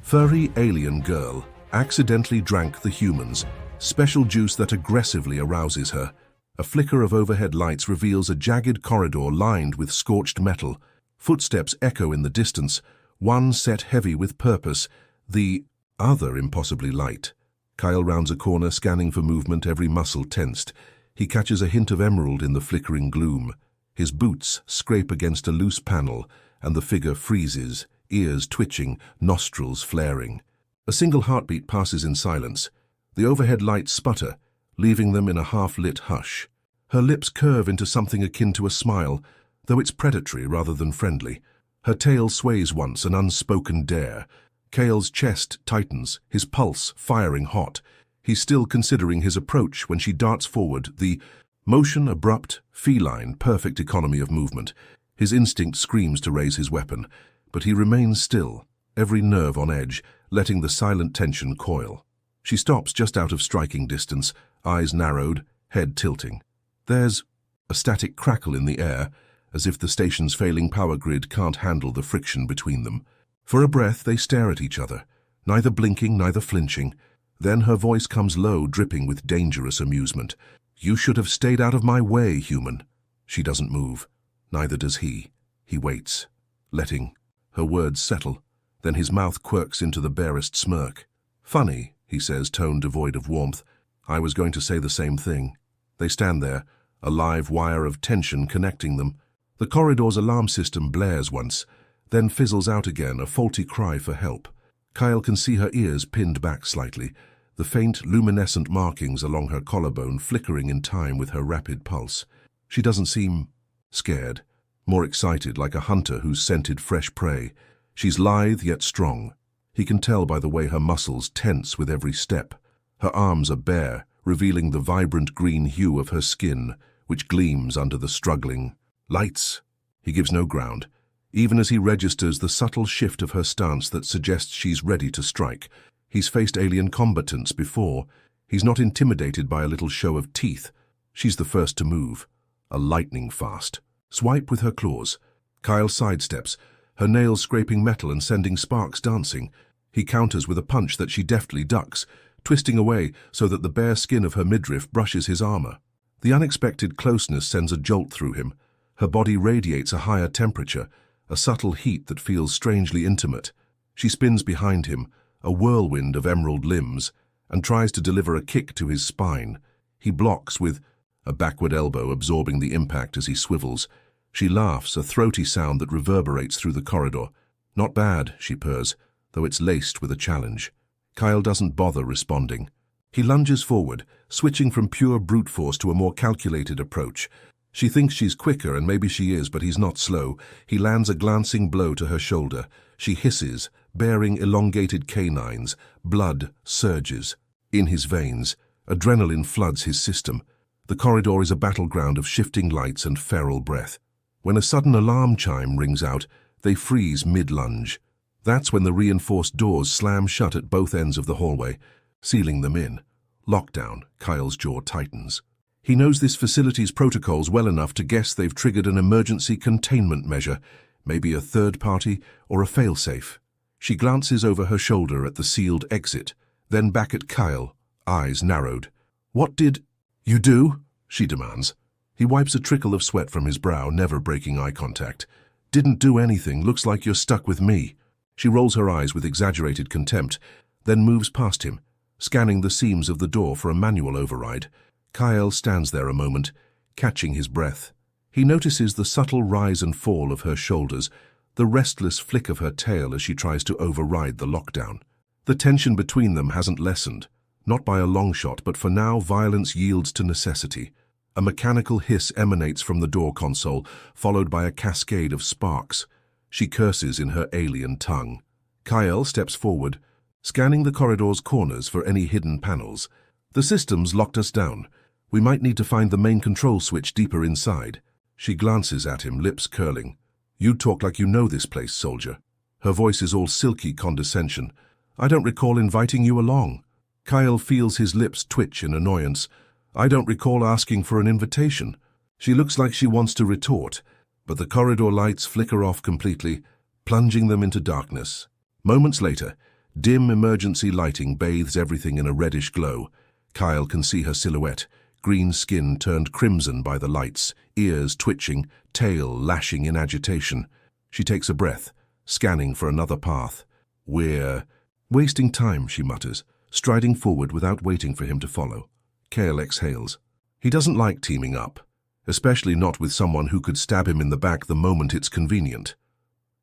Furry alien girl accidentally drank the humans, special juice that aggressively arouses her. A flicker of overhead lights reveals a jagged corridor lined with scorched metal. Footsteps echo in the distance, one set heavy with purpose, the other impossibly light. Kyle rounds a corner, scanning for movement, every muscle tensed. He catches a hint of emerald in the flickering gloom. His boots scrape against a loose panel, and the figure freezes, ears twitching, nostrils flaring. A single heartbeat passes in silence. The overhead lights sputter, leaving them in a half-lit hush. Her lips curve into something akin to a smile, though it's predatory rather than friendly. Her tail sways once, an unspoken dare. Kyle's chest tightens, his pulse firing hot. He's still considering his approach when she darts forward, the motion abrupt, feline, perfect economy of movement. His instinct screams to raise his weapon, but he remains still, every nerve on edge, letting the silent tension coil. She stops just out of striking distance, eyes narrowed, head tilting. There's a static crackle in the air, as if the station's failing power grid can't handle the friction between them. For a breath, they stare at each other, neither blinking, neither flinching. Then her voice comes low, dripping with dangerous amusement. "You should have stayed out of my way, human." She doesn't move. Neither does he. He waits, letting her words settle. Then his mouth quirks into the barest smirk. "Funny," he says, tone devoid of warmth. "I was going to say the same thing." They stand there, a live wire of tension connecting them. The corridor's alarm system blares once, then fizzles out again, a faulty cry for help. Kyle can see her ears pinned back slightly, the faint, luminescent markings along her collarbone flickering in time with her rapid pulse. She doesn't seem scared, more excited, like a hunter who's scented fresh prey. She's lithe yet strong. He can tell by the way her muscles tense with every step. Her arms are bare, revealing the vibrant green hue of her skin, which gleams under the struggling lights. He gives no ground, even as he registers the subtle shift of her stance that suggests she's ready to strike. He's faced alien combatants before. He's not intimidated by a little show of teeth. She's the first to move, a lightning fast swipe with her claws. Kyle sidesteps, her nails scraping metal and sending sparks dancing. He counters with a punch that she deftly ducks, twisting away so that the bare skin of her midriff brushes his armor. The unexpected closeness sends a jolt through him. Her body radiates a higher temperature, a subtle heat that feels strangely intimate. She spins behind him, a whirlwind of emerald limbs, and tries to deliver a kick to his spine. He blocks with a backward elbow, absorbing the impact as he swivels. She laughs, a throaty sound that reverberates through the corridor. "Not bad," she purrs, though it's laced with a challenge. Kyle doesn't bother responding. He lunges forward, switching from pure brute force to a more calculated approach. She thinks she's quicker, and maybe she is, but he's not slow. He lands a glancing blow to her shoulder. She hisses, baring elongated canines. Blood surges in his veins. Adrenaline floods his system. The corridor is a battleground of shifting lights and feral breath. When a sudden alarm chime rings out, they freeze mid-lunge. That's when the reinforced doors slam shut at both ends of the hallway, sealing them in. Lockdown. Kyle's jaw tightens. He knows this facility's protocols well enough to guess they've triggered an emergency containment measure, maybe a third party or a failsafe. She glances over her shoulder at the sealed exit, then back at Kyle, eyes narrowed. "What did you do?" she demands. He wipes a trickle of sweat from his brow, never breaking eye contact. "Didn't do anything. Looks like you're stuck with me." She rolls her eyes with exaggerated contempt, then moves past him, scanning the seams of the door for a manual override. Kyle stands there a moment, catching his breath. He notices the subtle rise and fall of her shoulders, the restless flick of her tail as she tries to override the lockdown. The tension between them hasn't lessened, not by a long shot, but for now violence yields to necessity. A mechanical hiss emanates from the door console, followed by a cascade of sparks. She curses in her alien tongue. Kyle steps forward, scanning the corridor's corners for any hidden panels. "The system's locked us down. We might need to find the main control switch deeper inside." She glances at him, lips curling. "You talk like you know this place, soldier." Her voice is all silky condescension. "I don't recall inviting you along." Kyle feels his lips twitch in annoyance. "I don't recall asking for an invitation." She looks like she wants to retort, but the corridor lights flicker off completely, plunging them into darkness. Moments later, Dim emergency lighting bathes everything in a reddish glow. Kyle can see her silhouette, green skin turned crimson by the lights, ears twitching, tail lashing in agitation. She takes a breath, scanning for another path. "We're wasting time," she mutters, striding forward without waiting for him to follow. Kyle exhales. He doesn't like teaming up, especially not with someone who could stab him in the back the moment it's convenient.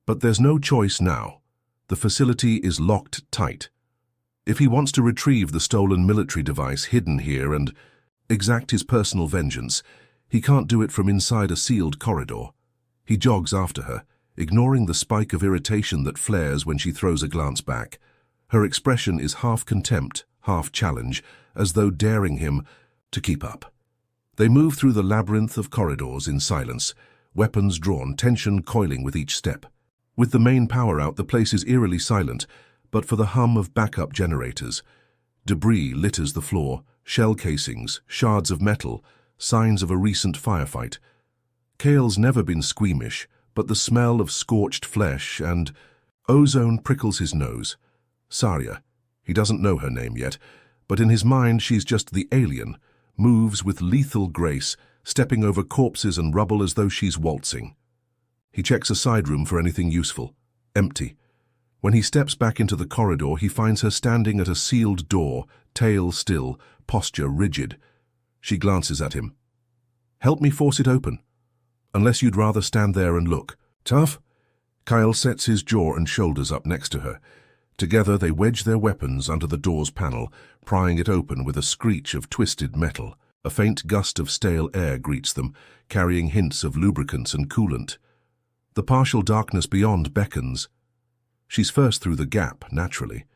But there's no choice now. The facility is locked tight. If he wants to retrieve the stolen military device hidden here and exact his personal vengeance, he can't do it from inside a sealed corridor. He jogs after her, ignoring the spike of irritation that flares when she throws a glance back. Her expression is half contempt, half challenge, as though daring him to keep up. They move through the labyrinth of corridors in silence, weapons drawn, tension coiling with each step. With the main power out, the place is eerily silent, but for the hum of backup generators. Debris litters the floor, shell casings, shards of metal, signs of a recent firefight. Kale's never been squeamish, but the smell of scorched flesh and ozone prickles his nose. Saria, he doesn't know her name yet, but in his mind she's just the alien, moves with lethal grace, stepping over corpses and rubble as though she's waltzing. He checks a side room for anything useful. Empty. When he steps back into the corridor, he finds her standing at a sealed door, tail still, posture rigid. She glances at him. "Help me force it open. Unless you'd rather stand there and look." "Tough?" Kyle sets his jaw and shoulders up next to her. Together they wedge their weapons under the door's panel, prying it open with a screech of twisted metal. A faint gust of stale air greets them, carrying hints of lubricants and coolant. The partial darkness beyond beckons. She's first through the gap, naturally.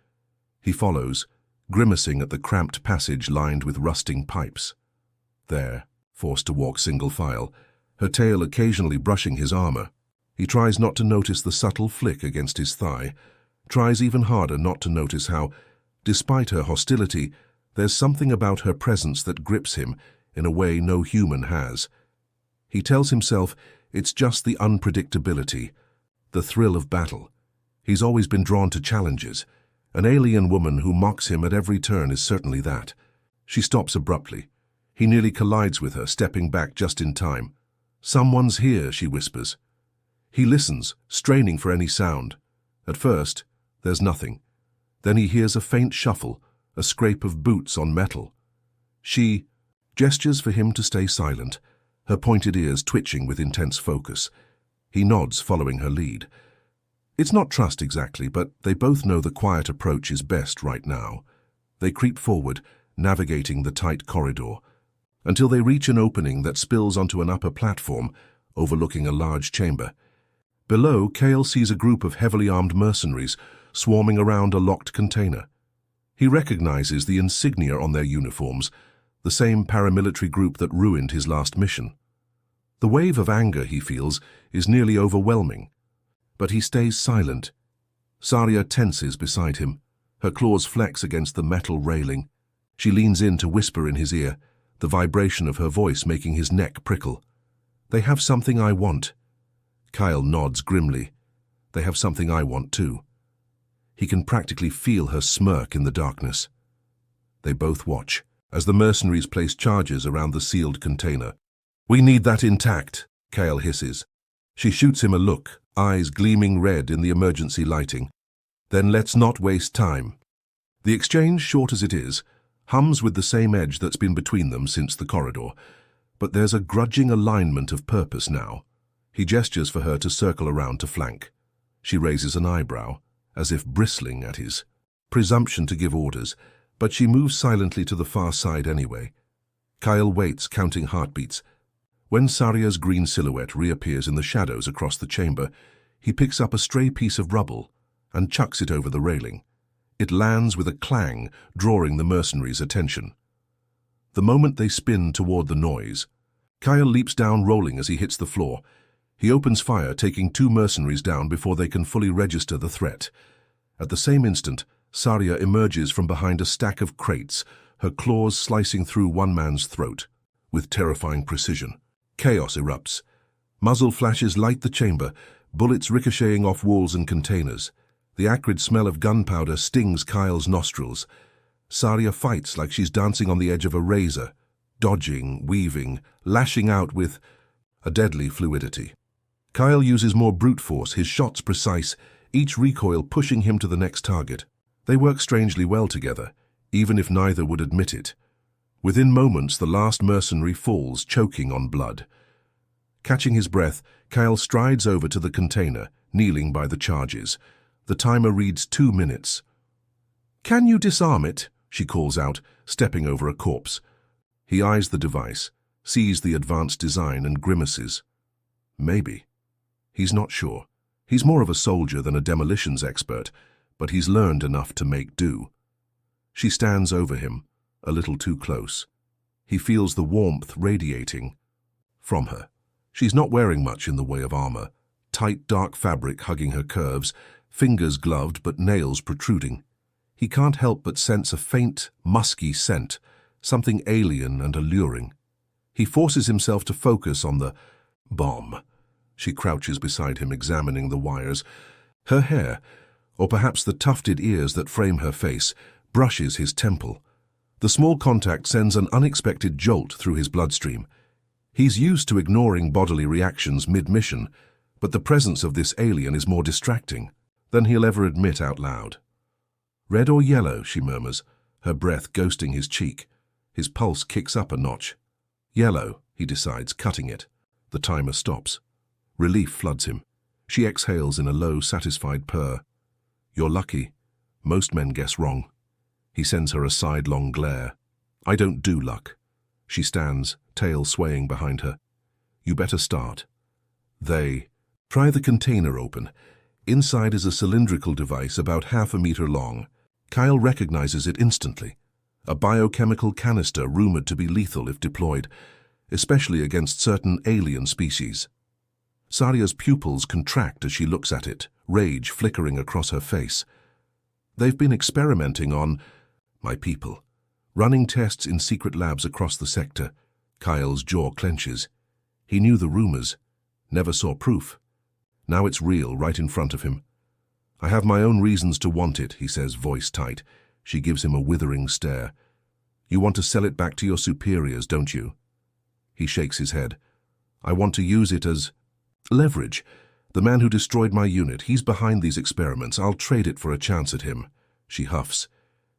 He follows, grimacing at the cramped passage lined with rusting pipes. There, forced to walk single file, her tail occasionally brushing his armor. He tries not to notice the subtle flick against his thigh, tries even harder not to notice how, despite her hostility, there's something about her presence that grips him in a way no human has. He tells himself it's just the unpredictability, the thrill of battle. He's always been drawn to challenges. An alien woman who mocks him at every turn is certainly that. She stops abruptly. He nearly collides with her, stepping back just in time. "Someone's here," she whispers. He listens, straining for any sound. At first, there's nothing. Then he hears a faint shuffle, a scrape of boots on metal. She gestures for him to stay silent, her pointed ears twitching with intense focus. He nods, following her lead. It's not trust exactly, but they both know the quiet approach is best right now. They creep forward, navigating the tight corridor, until they reach an opening that spills onto an upper platform, overlooking a large chamber. Below, Kale sees a group of heavily armed mercenaries swarming around a locked container. He recognizes the insignia on their uniforms, the same paramilitary group that ruined his last mission. The wave of anger he feels is nearly overwhelming, but he stays silent. Saria tenses beside him. Her claws flex against the metal railing. She leans in to whisper in his ear, the vibration of her voice making his neck prickle. "They have something I want." Kyle nods grimly. "They have something I want too." He can practically feel her smirk in the darkness. They both watch as the mercenaries place charges around the sealed container. "We need that intact," Kale hisses. She shoots him a look, eyes gleaming red in the emergency lighting. "Then let's not waste time." The exchange, short as it is, hums with the same edge that's been between them since the corridor, but there's a grudging alignment of purpose now. He gestures for her to circle around to flank. She raises an eyebrow, as if bristling at his presumption to give orders, but she moves silently to the far side anyway. Kyle waits, counting heartbeats. When Saria's green silhouette reappears in the shadows across the chamber, he picks up a stray piece of rubble and chucks it over the railing. It lands with a clang, drawing the mercenaries' attention. The moment they spin toward the noise, Kyle leaps down, rolling as he hits the floor. He opens fire, taking 2 mercenaries down before they can fully register the threat. At the same instant, Saria emerges from behind a stack of crates, her claws slicing through one man's throat. With terrifying precision, chaos erupts. Muzzle flashes light the chamber, bullets ricocheting off walls and containers. The acrid smell of gunpowder stings Kyle's nostrils. Saria fights like she's dancing on the edge of a razor, dodging, weaving, lashing out with a deadly fluidity. Kyle uses more brute force, his shots precise, each recoil pushing him to the next target. They work strangely well together, even if neither would admit it. Within moments, the last mercenary falls, choking on blood. Catching his breath, Kyle strides over to the container, kneeling by the charges. The timer reads 2 minutes. "Can you disarm it?" she calls out, stepping over a corpse. He eyes the device, sees the advanced design and grimaces. Maybe. He's not sure. He's more of a soldier than a demolitions expert, but he's learned enough to make do. She stands over him, a little too close. He feels the warmth radiating from her. She's not wearing much in the way of armor. Tight, dark fabric hugging her curves, fingers gloved but nails protruding. He can't help but sense a faint, musky scent, something alien and alluring. He forces himself to focus on the bomb. She crouches beside him, examining the wires. Her hair, or perhaps the tufted ears that frame her face, brushes his temple. The small contact sends an unexpected jolt through his bloodstream. He's used to ignoring bodily reactions mid-mission, but the presence of this alien is more distracting than he'll ever admit out loud. "Red or yellow?" she murmurs, her breath ghosting his cheek. His pulse kicks up a notch. "Yellow," he decides, cutting it. The timer stops. Relief floods him. She exhales in a low, satisfied purr. "You're lucky. Most men guess wrong." He sends her a sidelong glare. "I don't do luck." She stands, tail swaying behind her. "You better start." They pry the container open. Inside is a cylindrical device about 1/2 meter long. Kyle recognizes it instantly. A biochemical canister rumored to be lethal if deployed, especially against certain alien species. Saria's pupils contract as she looks at it, rage flickering across her face. They've been experimenting on my people, running tests in secret labs across the sector. Kyle's jaw clenches. He knew the rumors, never saw proof. Now it's real, right in front of him. "I have my own reasons to want it," he says, voice tight. She gives him a withering stare. "You want to sell it back to your superiors, don't you?" He shakes his head. "I want to use it as leverage. The man who destroyed my unit, he's behind these experiments. I'll trade it for a chance at him." She huffs.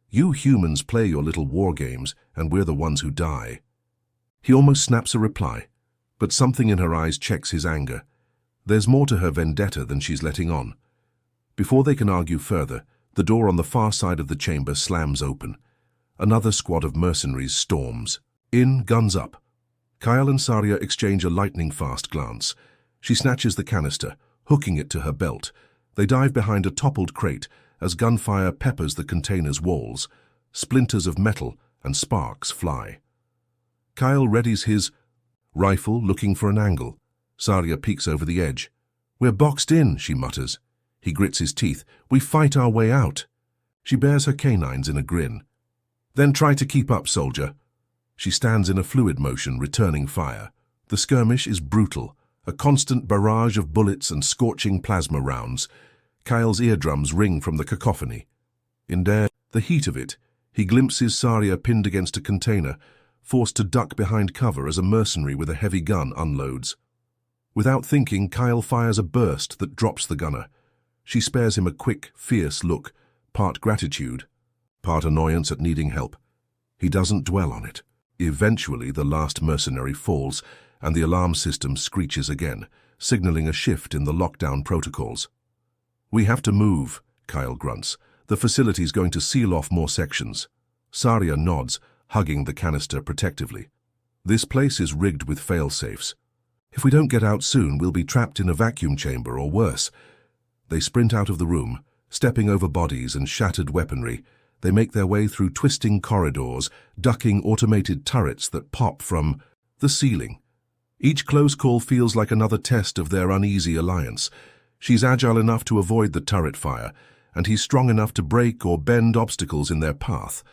"You humans play your little war games, and we're the ones who die." He almost snaps a reply, but something in her eyes checks his anger. There's more to her vendetta than she's letting on. Before they can argue further, the door on the far side of the chamber slams open. Another squad of mercenaries storms. In, guns up. Kyle and Saria exchange a lightning-fast glance. She snatches the canister, hooking it to her belt. They dive behind a toppled crate as gunfire peppers the container's walls. Splinters of metal and sparks fly. Kyle readies his rifle, looking for an angle. Saria peeks over the edge. "We're boxed in," she mutters. He grits his teeth. "We fight our way out." She bares her canines in a grin. "Then try to keep up, soldier." She stands in a fluid motion, returning fire. The skirmish is brutal, a constant barrage of bullets and scorching plasma rounds. Kyle's eardrums ring from the cacophony. In the heat of it, he glimpses Saria pinned against a container, forced to duck behind cover as a mercenary with a heavy gun unloads. Without thinking, Kyle fires a burst that drops the gunner. She spares him a quick, fierce look, part gratitude, part annoyance at needing help. He doesn't dwell on it. Eventually, the last mercenary falls, and the alarm system screeches again, signaling a shift in the lockdown protocols. "We have to move," Kyle grunts. "The facility's going to seal off more sections." Saria nods, hugging the canister protectively. "This place is rigged with fail-safes. If we don't get out soon, we'll be trapped in a vacuum chamber or worse." They sprint out of the room, stepping over bodies and shattered weaponry. They make their way through twisting corridors, ducking automated turrets that pop from the ceiling. Each close call feels like another test of their uneasy alliance. She's agile enough to avoid the turret fire, and he's strong enough to break or bend obstacles in their path.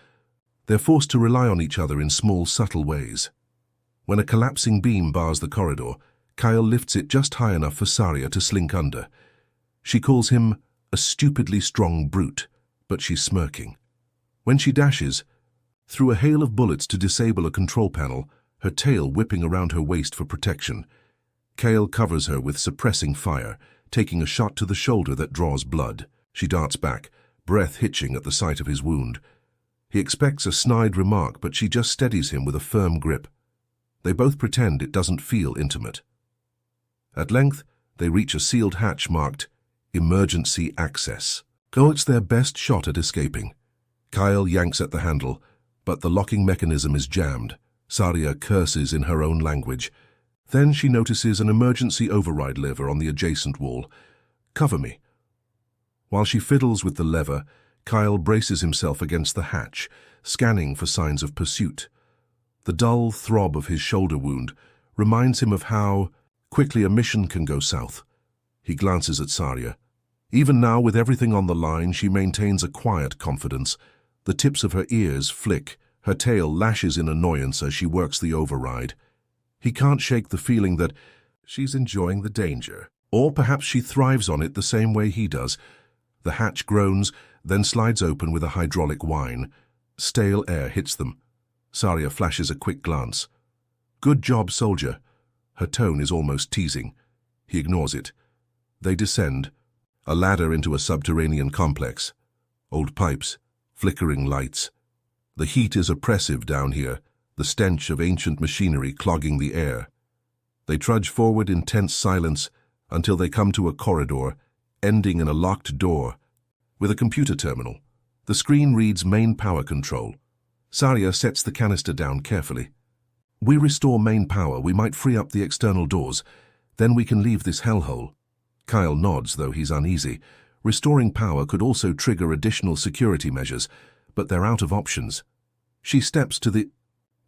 They're forced to rely on each other in small, subtle ways. When a collapsing beam bars the corridor, Kyle lifts it just high enough for Saria to slink under. She calls him a stupidly strong brute, but she's smirking. When she dashes, through a hail of bullets to disable a control panel, her tail whipping around her waist for protection, Kale covers her with suppressing fire, taking a shot to the shoulder that draws blood. She darts back, breath hitching at the sight of his wound. He expects a snide remark, but she just steadies him with a firm grip. They both pretend it doesn't feel intimate. At length, they reach a sealed hatch marked Emergency Access. It's their best shot at escaping. Kyle yanks at the handle, but the locking mechanism is jammed. Saria curses in her own language. Then she notices an emergency override lever on the adjacent wall. "Cover me." While she fiddles with the lever, Kyle braces himself against the hatch, scanning for signs of pursuit. The dull throb of his shoulder wound reminds him of how quickly a mission can go south. He glances at Saria. Even now, with everything on the line, she maintains a quiet confidence. The tips of her ears flick, her tail lashes in annoyance as she works the override. He can't shake the feeling that she's enjoying the danger. Or perhaps she thrives on it the same way he does. The hatch groans, then slides open with a hydraulic whine. Stale air hits them. Saria flashes a quick glance. "Good job, soldier." Her tone is almost teasing. He ignores it. They descend, a ladder into a subterranean complex. Old pipes, flickering lights. The heat is oppressive down here, the stench of ancient machinery clogging the air. They trudge forward in tense silence until they come to a corridor, ending in a locked door with a computer terminal. The screen reads main power control. Saria sets the canister down carefully. "We restore main power, we might free up the external doors. Then we can leave this hellhole." Kyle nods, though he's uneasy. Restoring power could also trigger additional security measures, but they're out of options. She steps to the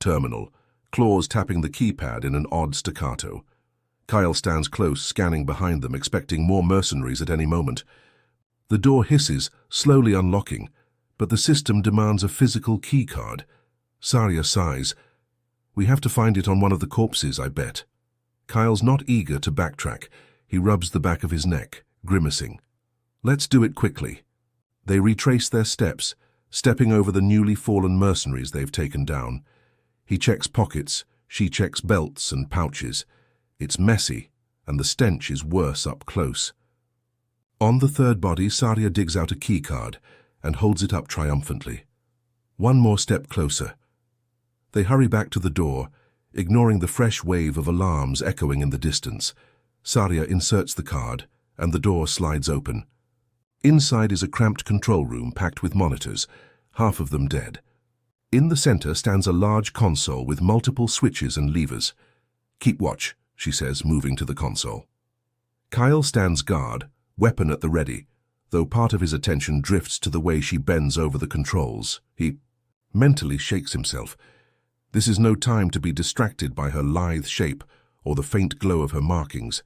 terminal, claws tapping the keypad in an odd staccato. Kyle stands close, scanning behind them, expecting more mercenaries at any moment. The door hisses, slowly unlocking, but the system demands a physical key card. Saria sighs. "We have to find it on one of the corpses, I bet." Kyle's not eager to backtrack. He rubs the back of his neck, grimacing. "Let's do it quickly." They retrace their steps, stepping over the newly fallen mercenaries they've taken down. He checks pockets, she checks belts and pouches. It's messy, and the stench is worse up close. On the third body, Saria digs out a key card and holds it up triumphantly. One more step closer. They hurry back to the door, ignoring the fresh wave of alarms echoing in the distance. Saria inserts the card, and the door slides open. Inside is a cramped control room packed with monitors, half of them dead. In the center stands a large console with multiple switches and levers. "Keep watch," she says, moving to the console. Kyle stands guard, weapon at the ready, though part of his attention drifts to the way she bends over the controls. He mentally shakes himself. This is no time to be distracted by her lithe shape or the faint glow of her markings.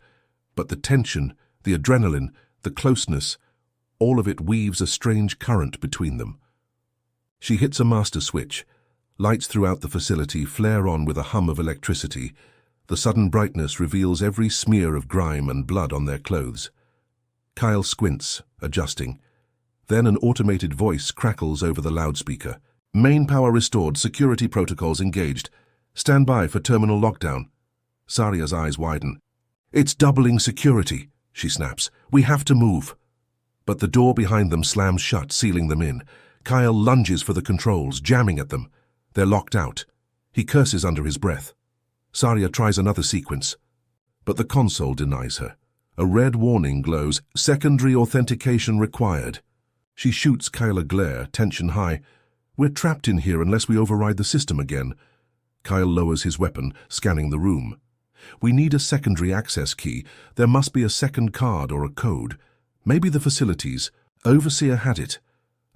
But the tension, the adrenaline, the closeness, all of it weaves a strange current between them. She hits a master switch. Lights throughout the facility flare on with a hum of electricity. The sudden brightness reveals every smear of grime and blood on their clothes. Kyle squints, adjusting. Then an automated voice crackles over the loudspeaker. "Main power restored, security protocols engaged. Stand by for terminal lockdown." Saria's eyes widen. "It's doubling security," she snaps. "We have to move." But the door behind them slams shut, sealing them in. Kyle lunges for the controls, jamming at them. They're locked out. He curses under his breath. Saria tries another sequence, but the console denies her. A red warning glows, "Secondary authentication required." She shoots Kyle a glare, tension high. "We're trapped in here unless we override the system again." Kyle lowers his weapon, scanning the room. "We need a secondary access key. There must be a second card or a code. Maybe the facilities. Overseer had it."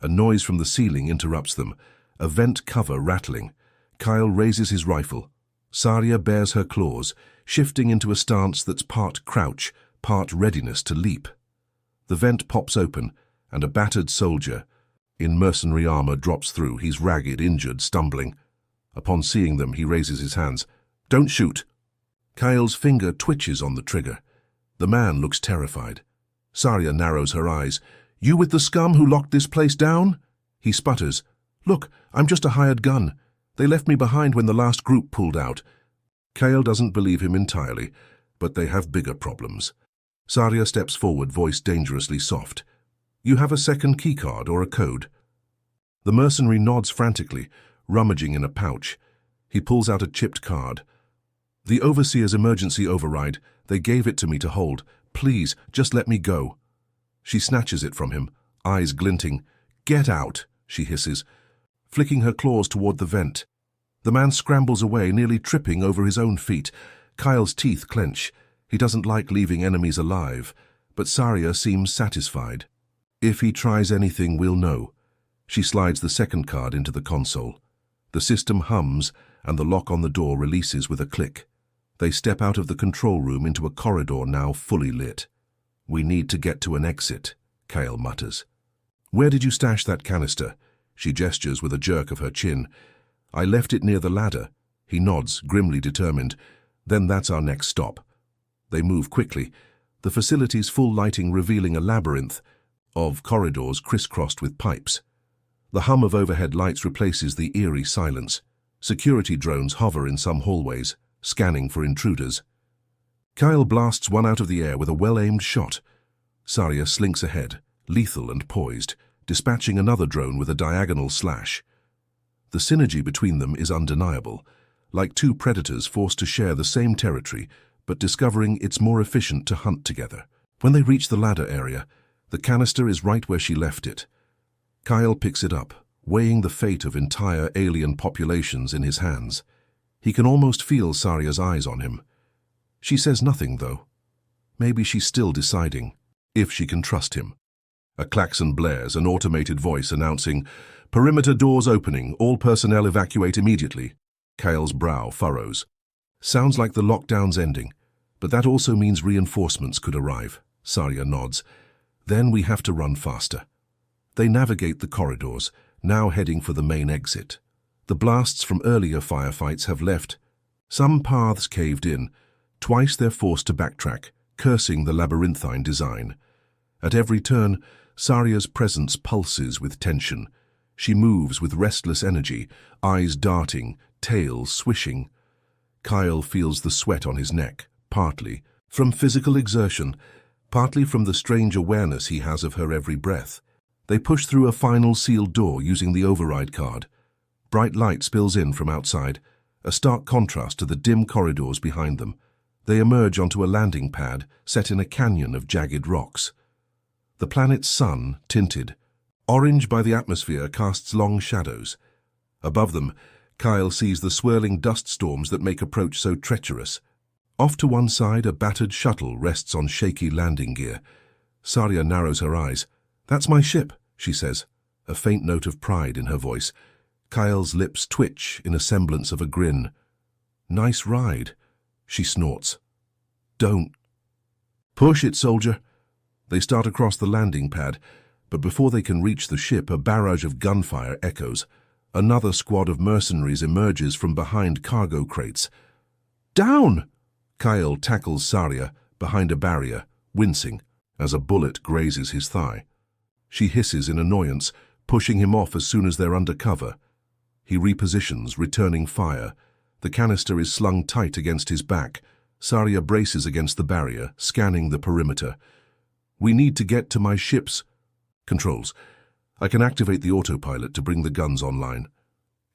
A noise from the ceiling interrupts them, a vent cover rattling. Kyle raises his rifle. Saria bares her claws, shifting into a stance that's part crouch, part readiness to leap. The vent pops open, and a battered soldier in mercenary armor drops through. He's ragged, injured, stumbling. Upon seeing them, he raises his hands. "Don't shoot." Kyle's finger twitches on the trigger. The man looks terrified. Saria narrows her eyes. You with the scum who locked this place down? He sputters. Look, I'm just a hired gun. They left me behind when the last group pulled out. Kale doesn't believe him entirely, but they have bigger problems. Saria steps forward, voice dangerously soft. You have a second keycard or a code? The mercenary nods frantically, rummaging in a pouch. He pulls out a chipped card. The Overseer's emergency override. They gave it to me to hold. Please, just let me go. She snatches it from him, eyes glinting. Get out, she hisses, flicking her claws toward the vent. The man scrambles away, nearly tripping over his own feet. Kyle's teeth clench. He doesn't like leaving enemies alive, but Saria seems satisfied. If he tries anything, we'll know. She slides the second card into the console. The system hums, and the lock on the door releases with a click. They step out of the control room into a corridor now fully lit. We need to get to an exit, Kale mutters. Where did you stash that canister? She gestures with a jerk of her chin. I left it near the ladder. He nods, grimly determined. Then that's our next stop. They move quickly, the facility's full lighting revealing a labyrinth of corridors crisscrossed with pipes. The hum of overhead lights replaces the eerie silence. Security drones hover in some hallways, scanning for intruders. Kyle blasts one out of the air with a well-aimed shot. Saria slinks ahead, lethal and poised, dispatching another drone with a diagonal slash. The synergy between them is undeniable, like two predators forced to share the same territory, but discovering it's more efficient to hunt together. When they reach the ladder area, the canister is right where she left it. Kyle picks it up, weighing the fate of entire alien populations in his hands. He can almost feel Saria's eyes on him. She says nothing, though. Maybe she's still deciding if she can trust him. A klaxon blares, an automated voice announcing, "Perimeter doors opening, all personnel evacuate immediately." Kyle's brow furrows. Sounds like the lockdown's ending, but that also means reinforcements could arrive. Saria nods. Then we have to run faster. They navigate the corridors, now heading for the main exit. The blasts from earlier firefights have left. Some paths caved in. Twice they're forced to backtrack, cursing the labyrinthine design. At every turn, Saria's presence pulses with tension. She moves with restless energy, eyes darting, tail swishing. Kyle feels the sweat on his neck, partly from physical exertion, partly from the strange awareness he has of her every breath. They push through a final sealed door using the override card. Bright light spills in from outside, a stark contrast to the dim corridors behind them. They emerge onto a landing pad set in a canyon of jagged rocks. The planet's sun, tinted, orange by the atmosphere, casts long shadows. Above them, Kyle sees the swirling dust storms that make approach so treacherous. Off to one side, a battered shuttle rests on shaky landing gear. Saria narrows her eyes. "That's my ship," she says, a faint note of pride in her voice. Kyle's lips twitch in a semblance of a grin. "Nice ride," she snorts. "Don't." "Push it, soldier." They start across the landing pad, but before they can reach the ship, a barrage of gunfire echoes. Another squad of mercenaries emerges from behind cargo crates. "Down!" Kyle tackles Saria behind a barrier, wincing, as a bullet grazes his thigh. She hisses in annoyance, pushing him off as soon as they're under cover. He repositions, returning fire. The canister is slung tight against his back. Saria braces against the barrier, scanning the perimeter. "We need to get to my ship's controls. I can activate the autopilot to bring the guns online."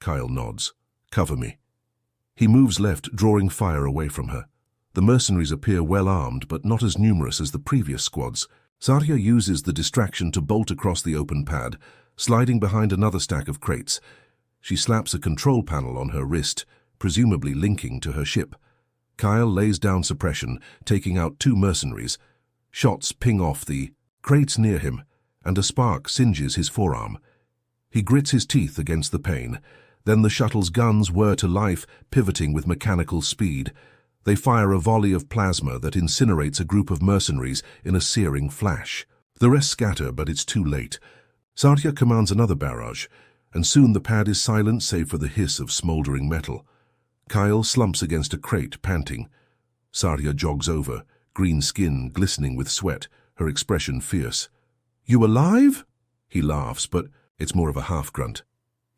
Kyle nods. "Cover me." He moves left, drawing fire away from her. The mercenaries appear well armed, but not as numerous as the previous squads. Saria uses the distraction to bolt across the open pad, sliding behind another stack of crates. She slaps a control panel on her wrist, presumably linking to her ship. Kyle lays down suppression, taking out two mercenaries. Shots ping off the crates near him, and a spark singes his forearm. He grits his teeth against the pain. Then the shuttle's guns whir to life, pivoting with mechanical speed. They fire a volley of plasma that incinerates a group of mercenaries in a searing flash. The rest scatter, but it's too late. Saria commands another barrage, and soon the pad is silent save for the hiss of smoldering metal. Kyle slumps against a crate, panting. Saria jogs over, green skin glistening with sweat, her expression fierce. You alive? He laughs, but it's more of a half-grunt.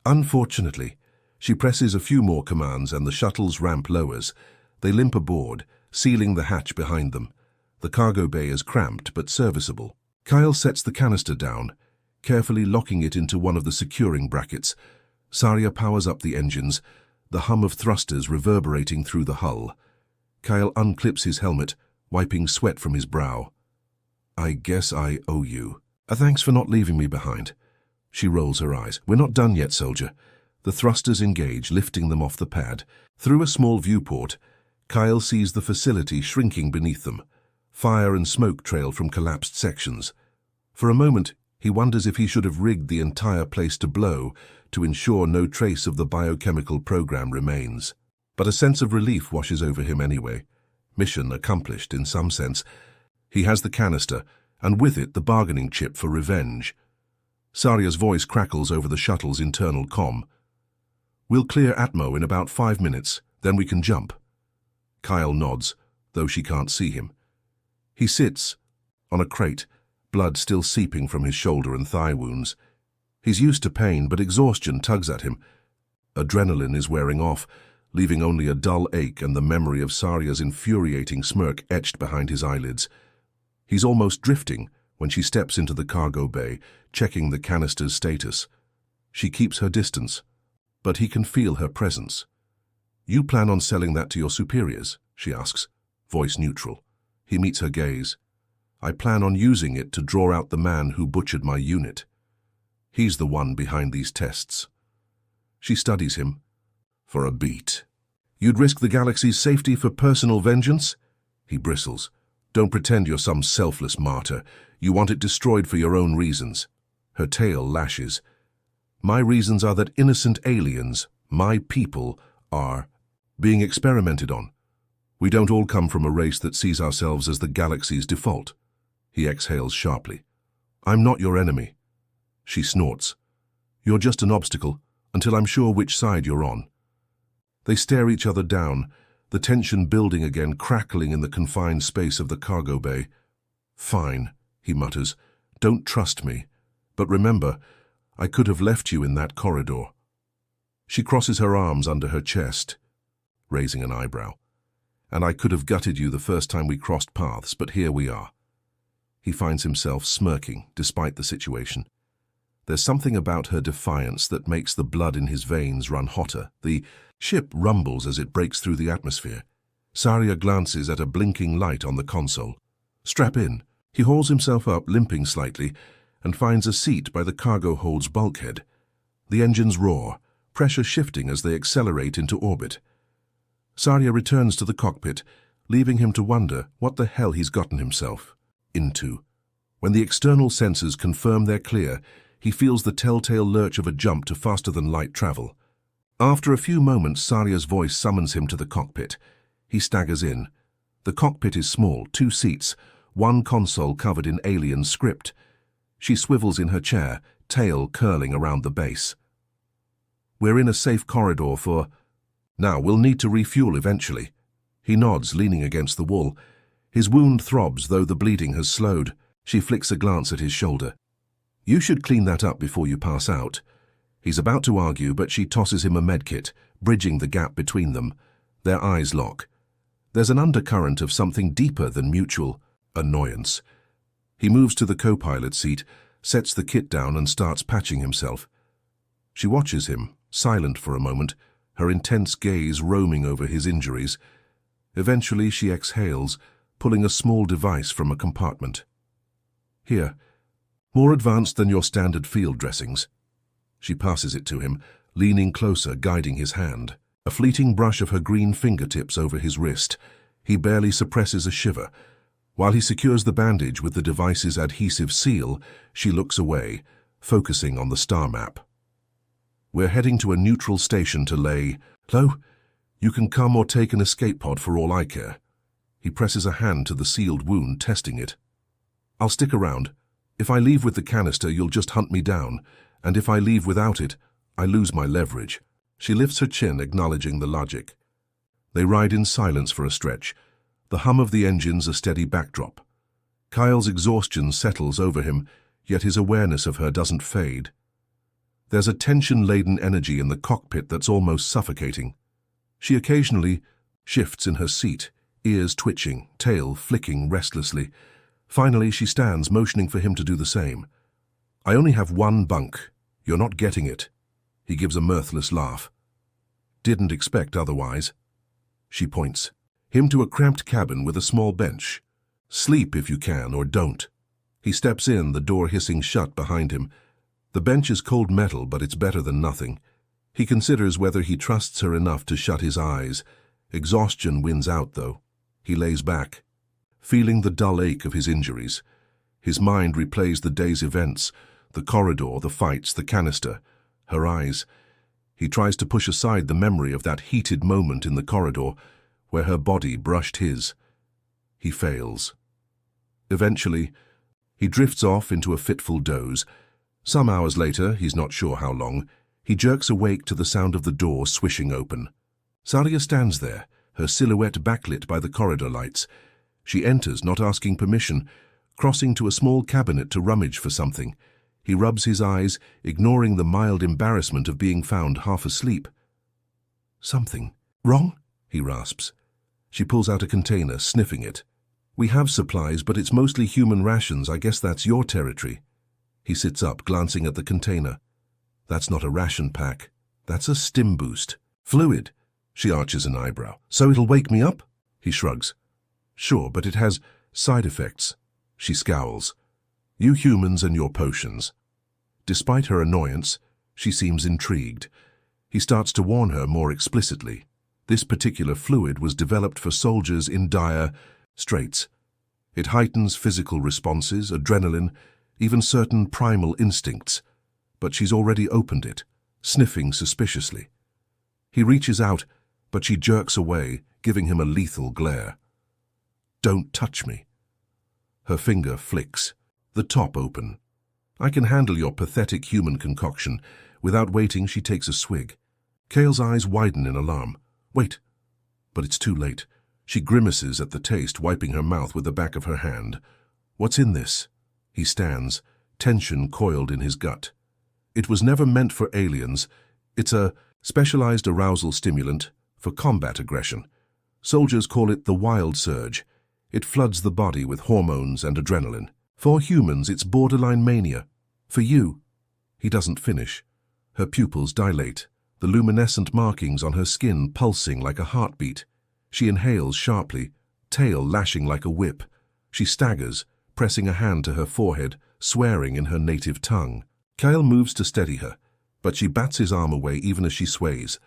Unfortunately, she presses a few more commands and the shuttle's ramp lowers. They limp aboard, sealing the hatch behind them. The cargo bay is cramped but serviceable. Kyle sets the canister down, carefully locking it into one of the securing brackets. Saria powers up the engines, the hum of thrusters reverberating through the hull. Kyle unclips his helmet, wiping sweat from his brow. I guess I owe you. Thanks for not leaving me behind. She rolls her eyes. We're not done yet, soldier. The thrusters engage, lifting them off the pad. Through a small viewport, Kyle sees the facility shrinking beneath them. Fire and smoke trail from collapsed sections. For a moment, he wonders if he should have rigged the entire place to blow to ensure no trace of the biochemical program remains. But a sense of relief washes over him anyway. Mission accomplished in some sense. He has the canister, and with it the bargaining chip for revenge. Saria's voice crackles over the shuttle's internal comm. We'll clear Atmo in about 5 minutes, then we can jump. Kyle nods, though she can't see him. He sits on a crate, blood still seeping from his shoulder and thigh wounds. He's used to pain, but exhaustion tugs at him. Adrenaline is wearing off, leaving only a dull ache and the memory of Saria's infuriating smirk etched behind his eyelids. He's almost drifting when she steps into the cargo bay, checking the canister's status. She keeps her distance, but he can feel her presence. You plan on selling that to your superiors? She asks, voice neutral. He meets her gaze. I plan on using it to draw out the man who butchered my unit. He's the one behind these tests. She studies him. For a beat. You'd risk the galaxy's safety for personal vengeance? He bristles. Don't pretend you're some selfless martyr. You want it destroyed for your own reasons. Her tail lashes. My reasons are that innocent aliens, my people, are being experimented on. We don't all come from a race that sees ourselves as the galaxy's default. He exhales sharply. I'm not your enemy. She snorts. You're just an obstacle, until I'm sure which side you're on. They stare each other down, the tension building again, crackling in the confined space of the cargo bay. Fine, he mutters. Don't trust me. But remember, I could have left you in that corridor. She crosses her arms under her chest, raising an eyebrow. And I could have gutted you the first time we crossed paths, but here we are. He finds himself smirking, despite the situation. There's something about her defiance that makes the blood in his veins run hotter. The ship rumbles as it breaks through the atmosphere. Saria glances at a blinking light on the console. Strap in. He hauls himself up, limping slightly, and finds a seat by the cargo hold's bulkhead. The engines roar, pressure shifting as they accelerate into orbit. Saria returns to the cockpit, leaving him to wonder what the hell he's gotten himself into. When the external sensors confirm they're clear, he feels the telltale lurch of a jump to faster-than-light travel. After a few moments, Saria's voice summons him to the cockpit. He staggers in. The cockpit is small, 2 seats, one console covered in alien script. She swivels in her chair, tail curling around the base. We're in a safe corridor for... Now, we'll need to refuel eventually. He nods, leaning against the wall. His wound throbs, though the bleeding has slowed. She flicks a glance at his shoulder. You should clean that up before you pass out. He's about to argue, but she tosses him a medkit, bridging the gap between them. Their eyes lock. There's an undercurrent of something deeper than mutual annoyance. He moves to the co-pilot seat, sets the kit down and starts patching himself. She watches him, silent for a moment, her intense gaze roaming over his injuries. Eventually she exhales, pulling a small device from a compartment. Here, more advanced than your standard field dressings. She passes it to him, leaning closer, guiding his hand. A fleeting brush of her green fingertips over his wrist. He barely suppresses a shiver. While he secures the bandage with the device's adhesive seal, she looks away, focusing on the star map. We're heading to a neutral station to lay low. You can come or take an escape pod for all I care. He presses a hand to the sealed wound, testing it. I'll stick around. If I leave with the canister, you'll just hunt me down, and if I leave without it, I lose my leverage. She lifts her chin, acknowledging the logic. They ride in silence for a stretch, the hum of the engines a steady backdrop. Kyle's exhaustion settles over him, yet his awareness of her doesn't fade. There's a tension-laden energy in the cockpit that's almost suffocating. She occasionally shifts in her seat, ears twitching, tail flicking restlessly. Finally, she stands, motioning for him to do the same. "I only have one bunk. You're not getting it." He gives a mirthless laugh. "Didn't expect otherwise." She points him to a cramped cabin with a small bench. "Sleep if you can, or don't." He steps in, the door hissing shut behind him. The bench is cold metal, but it's better than nothing. He considers whether he trusts her enough to shut his eyes. Exhaustion wins out, though. He lays back, feeling the dull ache of his injuries. His mind replays the day's events, the corridor, the fights, the canister, her eyes. He tries to push aside the memory of that heated moment in the corridor where her body brushed his. He fails. Eventually, he drifts off into a fitful doze. Some hours later, he's not sure how long, he jerks awake to the sound of the door swishing open. Saria stands there, her silhouette backlit by the corridor lights. She enters, not asking permission, crossing to a small cabinet to rummage for something. He rubs his eyes, ignoring the mild embarrassment of being found half asleep. "Something wrong?" he rasps. She pulls out a container, sniffing it. "We have supplies, but it's mostly human rations. I guess that's your territory." He sits up, glancing at the container. "That's not a ration pack. That's a stim boost. Fluid." She arches an eyebrow. "So it'll wake me up?" He shrugs. "Sure, but it has side effects." She scowls. "You humans and your potions." Despite her annoyance, she seems intrigued. He starts to warn her more explicitly. This particular fluid was developed for soldiers in dire straits. It heightens physical responses, adrenaline, even certain primal instincts. But she's already opened it, sniffing suspiciously. He reaches out, but she jerks away, giving him a lethal glare. "Don't touch me." Her finger flicks, the top open. "I can handle your pathetic human concoction." Without waiting, she takes a swig. Kale's eyes widen in alarm. "Wait." But it's too late. She grimaces at the taste, wiping her mouth with the back of her hand. "What's in this?" He stands, tension coiled in his gut. "It was never meant for aliens. It's a specialized arousal stimulant for combat aggression. Soldiers call it the wild surge. It floods the body with hormones and adrenaline. For humans, it's borderline mania. For you..." He doesn't finish. Her pupils dilate, the luminescent markings on her skin pulsing like a heartbeat. She inhales sharply, tail lashing like a whip. She staggers, pressing a hand to her forehead, swearing in her native tongue. Kyle moves to steady her, but she bats his arm away even as she sways.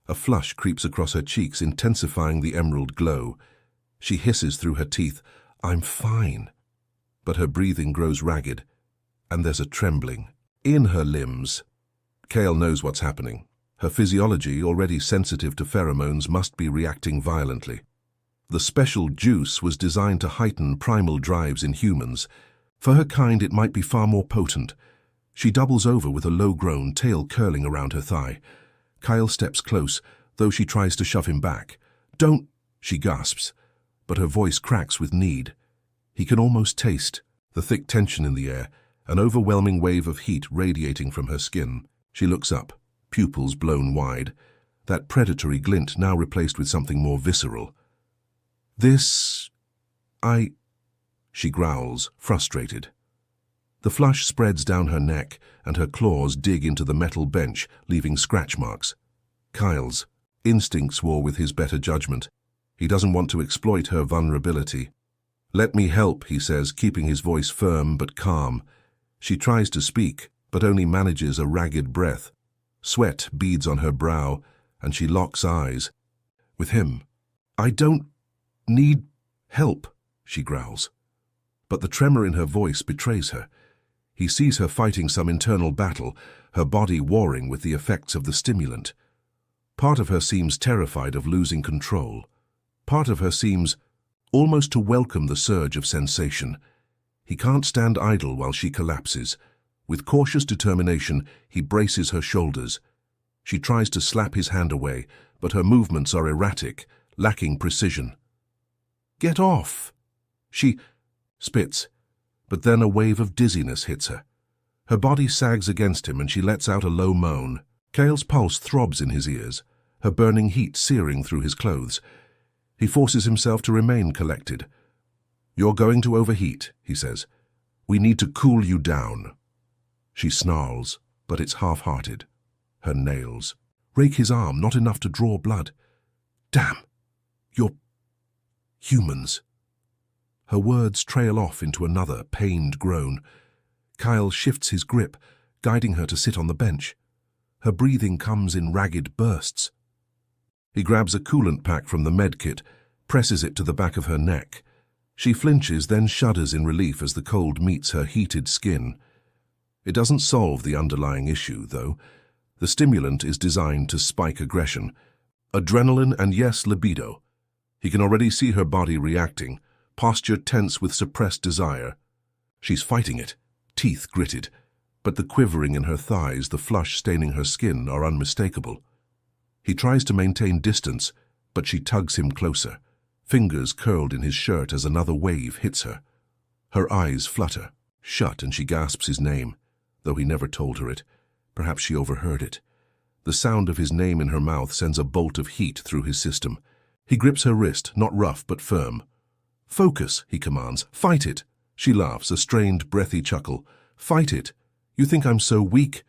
A flush creeps across her cheeks, intensifying the emerald glow. She hisses through her teeth, "I'm fine." But her breathing grows ragged, and there's a trembling in her limbs. Kale knows what's happening. Her physiology, already sensitive to pheromones, must be reacting violently. The special juice was designed to heighten primal drives in humans. For her kind, it might be far more potent. She doubles over with a low groan, tail curling around her thigh. Kyle steps close, though she tries to shove him back. "Don't," she gasps, but her voice cracks with need. He can almost taste the thick tension in the air, an overwhelming wave of heat radiating from her skin. She looks up, pupils blown wide, that predatory glint now replaced with something more visceral. She growls, frustrated. The flush spreads down her neck, and her claws dig into the metal bench, leaving scratch marks. Kyle's instincts war with his better judgment. He doesn't want to exploit her vulnerability. "Let me help," he says, keeping his voice firm but calm. She tries to speak, but only manages a ragged breath. Sweat beads on her brow, and she locks eyes with him. "I don't need help," she growls. But the tremor in her voice betrays her. He sees her fighting some internal battle, her body warring with the effects of the stimulant. Part of her seems terrified of losing control. Part of her seems almost to welcome the surge of sensation. He can't stand idle while she collapses. With cautious determination, he braces her shoulders. She tries to slap his hand away, but her movements are erratic, lacking precision. "Get off!" She spits, but then a wave of dizziness hits her. Her body sags against him and she lets out a low moan. Kale's pulse throbs in his ears, her burning heat searing through his clothes. He forces himself to remain collected. "You're going to overheat," he says. "We need to cool you down." She snarls, but it's half-hearted. Her nails rake his arm, not enough to draw blood. "Damn! You're humans." Her words trail off into another pained groan. Kyle shifts his grip, guiding her to sit on the bench. Her breathing comes in ragged bursts. He grabs a coolant pack from the med kit, presses it to the back of her neck. She flinches, then shudders in relief as the cold meets her heated skin. It doesn't solve the underlying issue, though. The stimulant is designed to spike aggression. Adrenaline and, yes, libido. He can already see her body reacting, posture tense with suppressed desire. She's fighting it, teeth gritted, but the quivering in her thighs, the flush staining her skin, are unmistakable. He tries to maintain distance, but she tugs him closer, fingers curled in his shirt as another wave hits her. Her eyes flutter, shut, and she gasps his name, though he never told her it. Perhaps she overheard it. The sound of his name in her mouth sends a bolt of heat through his system. He grips her wrist, not rough but firm. "Focus," he commands. "Fight it." She laughs, a strained, breathy chuckle. "Fight it. You think I'm so weak?"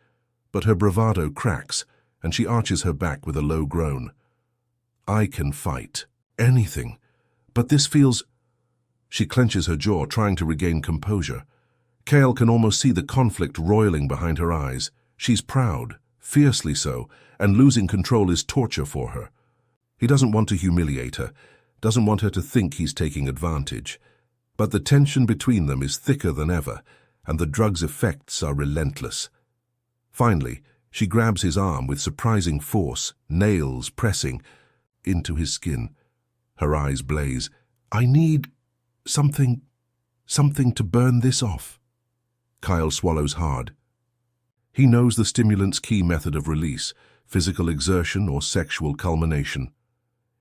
But her bravado cracks, and she arches her back with a low groan. "I can fight. Anything. But this feels—" She clenches her jaw, trying to regain composure. Kale can almost see the conflict roiling behind her eyes. She's proud, fiercely so, and losing control is torture for her. He doesn't want to humiliate her, doesn't want her to think he's taking advantage. But the tension between them is thicker than ever, and the drug's effects are relentless. Finally, she grabs his arm with surprising force, nails pressing into his skin. Her eyes blaze. "I need something to burn this off." Kyle swallows hard. He knows the stimulant's key method of release, physical exertion or sexual culmination.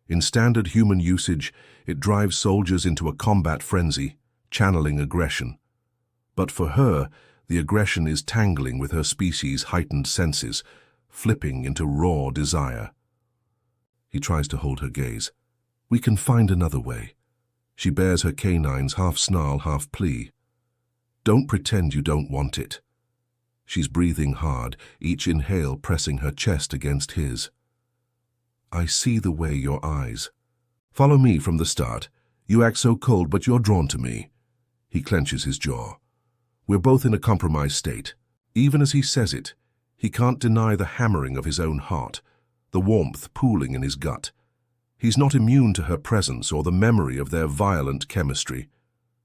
In standard human usage, it drives soldiers into a combat frenzy, channeling aggression. But for her, the aggression is tangling with her species' heightened senses, flipping into raw desire. He tries to hold her gaze. "We can find another way." She bares her canines, half snarl, half plea. "Don't pretend you don't want it." She's breathing hard, each inhale pressing her chest against his. "I see the way your eyes. Follow me from the start. You act so cold, but you're drawn to me." He clenches his jaw. We're both in a compromised state. Even as he says it, he can't deny the hammering of his own heart, the warmth pooling in his gut. He's not immune to her presence or the memory of their violent chemistry.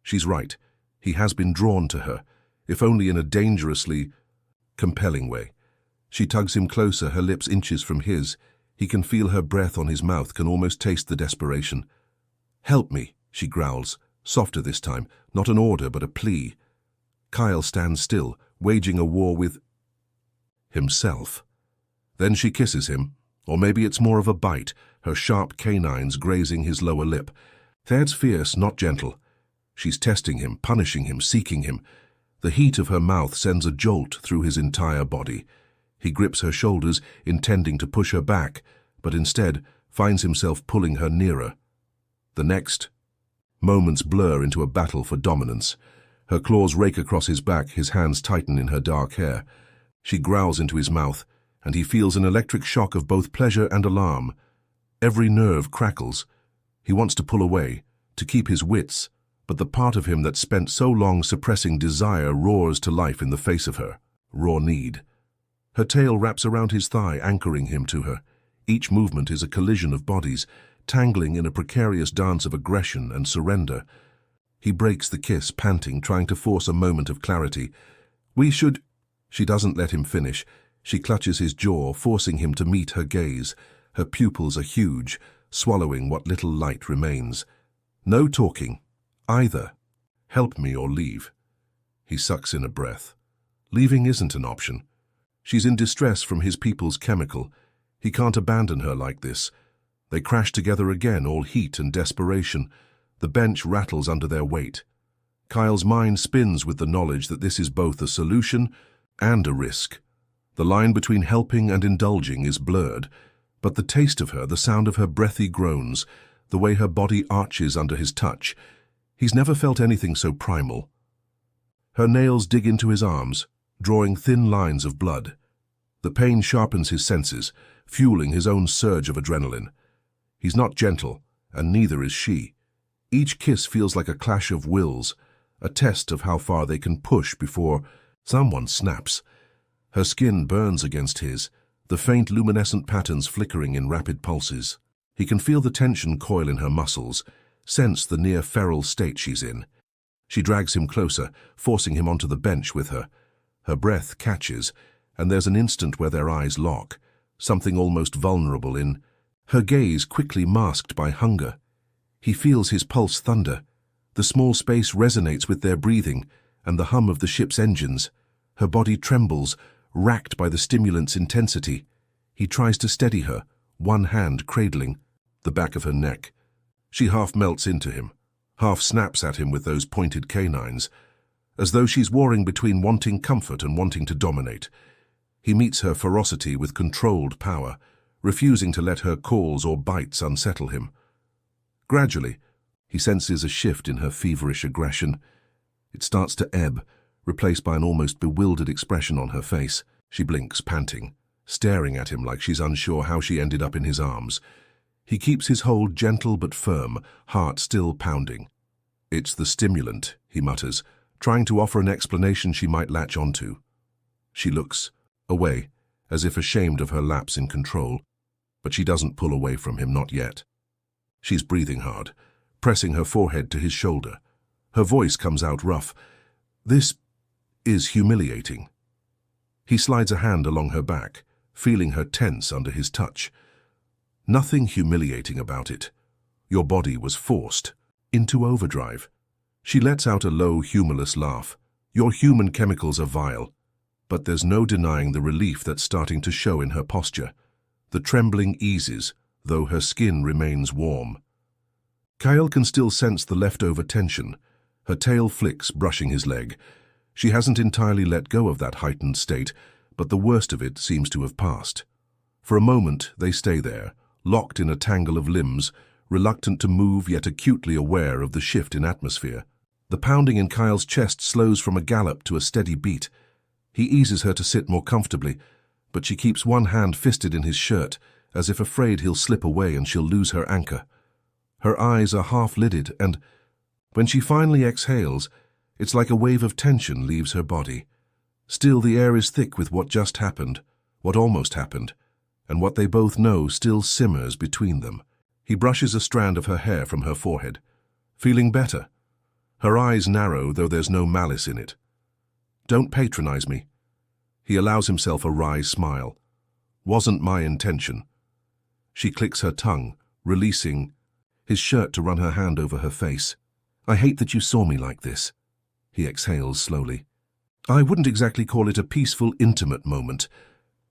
She's right. He has been drawn to her, if only in a dangerously compelling way. She tugs him closer, her lips inches from his. He can feel her breath on his mouth, can almost taste the desperation. "Help me," she growls, softer this time, not an order but a plea. Kyle stands still, waging a war with himself. Then she kisses him, or maybe it's more of a bite, her sharp canines grazing his lower lip. That's fierce, not gentle. She's testing him, punishing him, seeking him. The heat of her mouth sends a jolt through his entire body. He grips her shoulders, intending to push her back, but instead finds himself pulling her nearer. The next moments blur into a battle for dominance. Her claws rake across his back, his hands tighten in her dark hair. She growls into his mouth, and he feels an electric shock of both pleasure and alarm. Every nerve crackles. He wants to pull away, to keep his wits, but the part of him that spent so long suppressing desire roars to life in the face of her, raw need. Her tail wraps around his thigh, anchoring him to her. Each movement is a collision of bodies, tangling in a precarious dance of aggression and surrender. He breaks the kiss, panting, trying to force a moment of clarity. "We should—" She doesn't let him finish. She clutches his jaw, forcing him to meet her gaze. Her pupils are huge, swallowing what little light remains. "No talking. Either. Help me or leave." He sucks in a breath. Leaving isn't an option. She's in distress from his people's chemical. He can't abandon her like this. They crash together again, all heat and desperation. The bench rattles under their weight. Kyle's mind spins with the knowledge that this is both a solution And a risk. The line between helping and indulging is blurred, but the taste of her, the sound of her breathy groans, the way her body arches under his touch, he's never felt anything so primal. Her nails dig into his arms, drawing thin lines of blood. The pain sharpens his senses, fueling his own surge of adrenaline. He's not gentle, and neither is she. Each kiss feels like a clash of wills, a test of how far they can push before someone snaps. Her skin burns against his, the faint luminescent patterns flickering in rapid pulses. He can feel the tension coil in her muscles, sense the near-feral state she's in. She drags him closer, forcing him onto the bench with her. Her breath catches, and there's an instant where their eyes lock, something almost vulnerable in her gaze quickly masked by hunger. He feels his pulse thunder. The small space resonates with their breathing and the hum of the ship's engines. Her body trembles, racked by the stimulant's intensity. He tries to steady her, one hand cradling the back of her neck. She half melts into him, half snaps at him with those pointed canines, as though she's warring between wanting comfort and wanting to dominate. He meets her ferocity with controlled power, refusing to let her calls or bites unsettle him. Gradually, he senses a shift in her feverish aggression. It starts to ebb, replaced by an almost bewildered expression on her face. She blinks, panting, staring at him like she's unsure how she ended up in his arms. He keeps his hold gentle but firm, heart still pounding. "It's the stimulant," he mutters, trying to offer an explanation she might latch onto. She looks away, as if ashamed of her lapse in control, but she doesn't pull away from him, not yet. She's breathing hard, pressing her forehead to his shoulder. Her voice comes out rough. "This is humiliating." He slides a hand along her back, feeling her tense under his touch. "Nothing humiliating about it. Your body was forced into overdrive." She lets out a low, humorless laugh. "Your human chemicals are vile." But there's no denying the relief that's starting to show in her posture. The trembling eases, though her skin remains warm. Kyle can still sense the leftover tension. Her tail flicks, brushing his leg. She hasn't entirely let go of that heightened state, but the worst of it seems to have passed. For a moment, they stay there, locked in a tangle of limbs, reluctant to move yet acutely aware of the shift in atmosphere. The pounding in Kyle's chest slows from a gallop to a steady beat. He eases her to sit more comfortably, but she keeps one hand fisted in his shirt, as if afraid he'll slip away and she'll lose her anchor. Her eyes are half-lidded, and when she finally exhales, it's like a wave of tension leaves her body. Still, the air is thick with what just happened, what almost happened, and what they both know still simmers between them. He brushes a strand of her hair from her forehead. "Feeling better?" Her eyes narrow, though there's no malice in it. "Don't patronize me." He allows himself a wry smile. "Wasn't my intention." She clicks her tongue, releasing his shirt to run her hand over her face. "I hate that you saw me like this." He exhales slowly. "I wouldn't exactly call it a peaceful, intimate moment."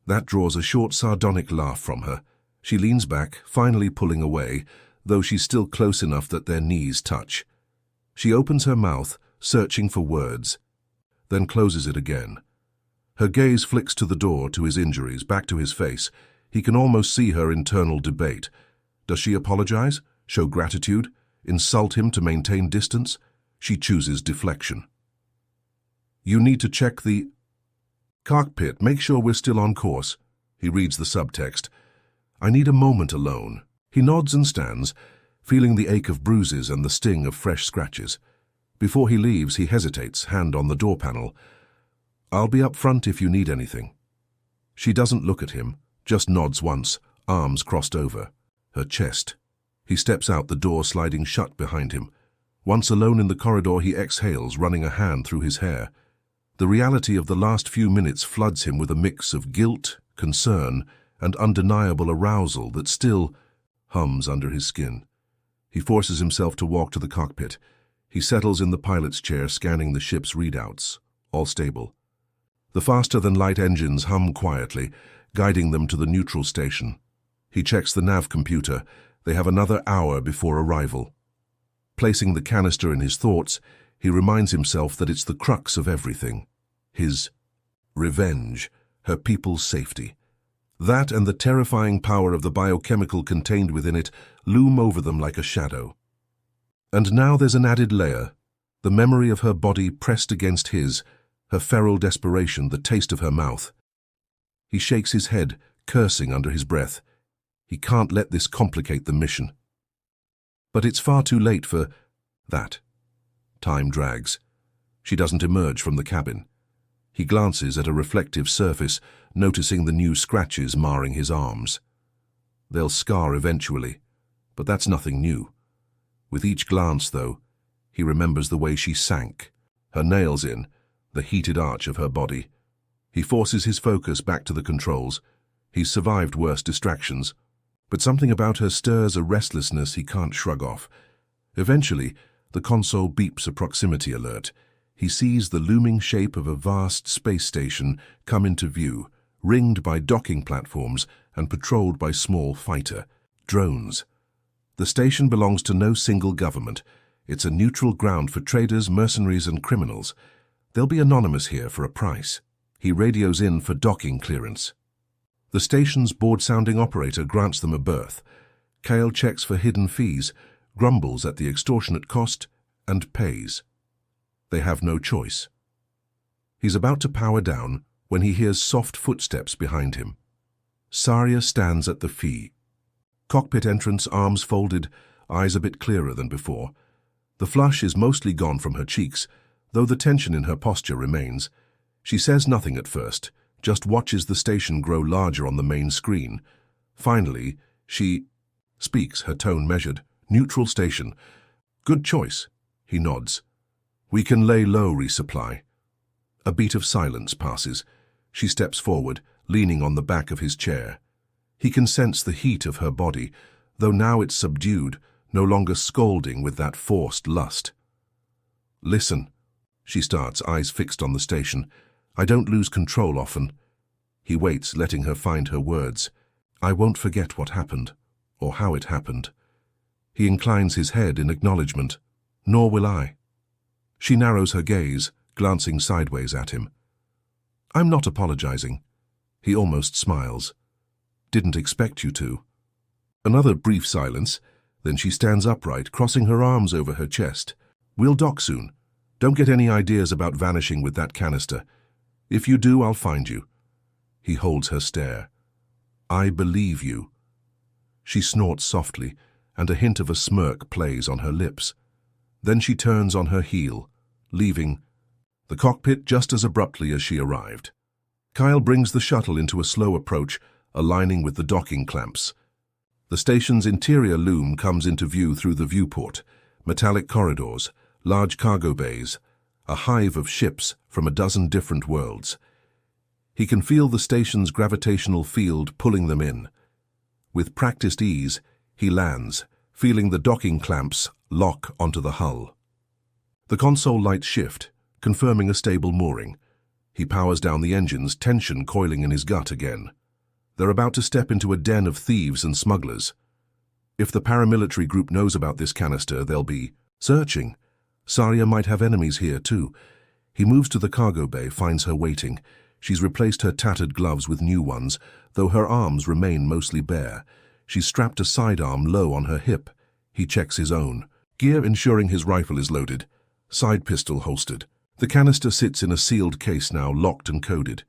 That draws a short, sardonic laugh from her. She leans back, finally pulling away, though she's still close enough that their knees touch. She opens her mouth, searching for words, then closes it again. Her gaze flicks to the door, to his injuries, back to his face. He can almost see her internal debate. Does she apologize, show gratitude, insult him to maintain distance? She chooses deflection. "You need to check the cockpit, make sure we're still on course." He reads the subtext. "I need a moment alone." He nods and stands, feeling the ache of bruises and the sting of fresh scratches. Before he leaves, he hesitates, hand on the door panel. "I'll be up front if you need anything." She doesn't look at him, just nods once, arms crossed over, her chest. He steps out, the door sliding shut behind him. Once alone in the corridor, he exhales, running a hand through his hair. The reality of the last few minutes floods him with a mix of guilt, concern, and undeniable arousal that still hums under his skin. He forces himself to walk to the cockpit. He settles in the pilot's chair, scanning the ship's readouts. All stable. The faster-than-light engines hum quietly, guiding them to the neutral station. He checks the nav computer. They have another hour before arrival. Placing the canister in his thoughts, he reminds himself that it's the crux of everything. His Revenge, her people's safety. That and the terrifying power of the biochemical contained within it loom over them like a shadow. And now there's an added layer, the memory of her body pressed against his, her feral desperation, the taste of her mouth. He shakes his head, cursing under his breath. He can't let this complicate the mission. But it's far too late for that. Time drags. She doesn't emerge from the cabin. He glances at a reflective surface, noticing the new scratches marring his arms. They'll scar eventually, but that's nothing new. With each glance, though, he remembers the way she sank, her nails in, the heated arch of her body. He forces his focus back to the controls. He's survived worse distractions, but something about her stirs a restlessness he can't shrug off. Eventually, the console beeps a proximity alert. He sees the looming shape of a vast space station come into view, ringed by docking platforms and patrolled by small fighter drones. The station belongs to no single government. It's a neutral ground for traders, mercenaries, and criminals. They'll be anonymous here for a price. He radios in for docking clearance. The station's bored-sounding operator grants them a berth. Kyle checks for hidden fees, grumbles at the extortionate cost, and pays. They have no choice. He's about to power down when he hears soft footsteps behind him. Saria stands at the fee. Cockpit entrance, arms folded, eyes a bit clearer than before. The flush is mostly gone from her cheeks, though the tension in her posture remains. She says nothing at first, just watches the station grow larger on the main screen. Finally, she speaks, her tone measured. "Neutral station." "Good choice." He nods. "We can lay low, resupply." A beat of silence passes. She steps forward, leaning on the back of his chair. He can sense the heat of her body, though now it's subdued, no longer scalding with that forced lust. "Listen," she starts, eyes fixed on the station. "I don't lose control often." He waits, letting her find her words. "I won't forget what happened, or how it happened." He inclines his head in acknowledgement. "Nor will I." She narrows her gaze, glancing sideways at him. "I'm not apologizing." He almost smiles. "Didn't expect you to." Another brief silence, then she stands upright, crossing her arms over her chest. "We'll dock soon. Don't get any ideas about vanishing with that canister. If you do, I'll find you." He holds her stare. "I believe you." She snorts softly, and a hint of a smirk plays on her lips. Then she turns on her heel, leaving the cockpit just as abruptly as she arrived. Kyle brings the shuttle into a slow approach, aligning with the docking clamps. The station's interior loom comes into view through the viewport, metallic corridors, large cargo bays, a hive of ships from a dozen different worlds. He can feel the station's gravitational field pulling them in. With practiced ease, he lands, feeling the docking clamps lock onto the hull. The console lights shift, confirming a stable mooring. He powers down the engines, tension coiling in his gut again. They're about to step into a den of thieves and smugglers. If the paramilitary group knows about this canister, they'll be searching. Saria might have enemies here, too. He moves to the cargo bay, finds her waiting. She's replaced her tattered gloves with new ones, though her arms remain mostly bare. She's strapped a sidearm low on her hip. He checks his own. Gear ensuring his rifle is loaded. Side pistol holstered. The canister sits in a sealed case now, locked and coded.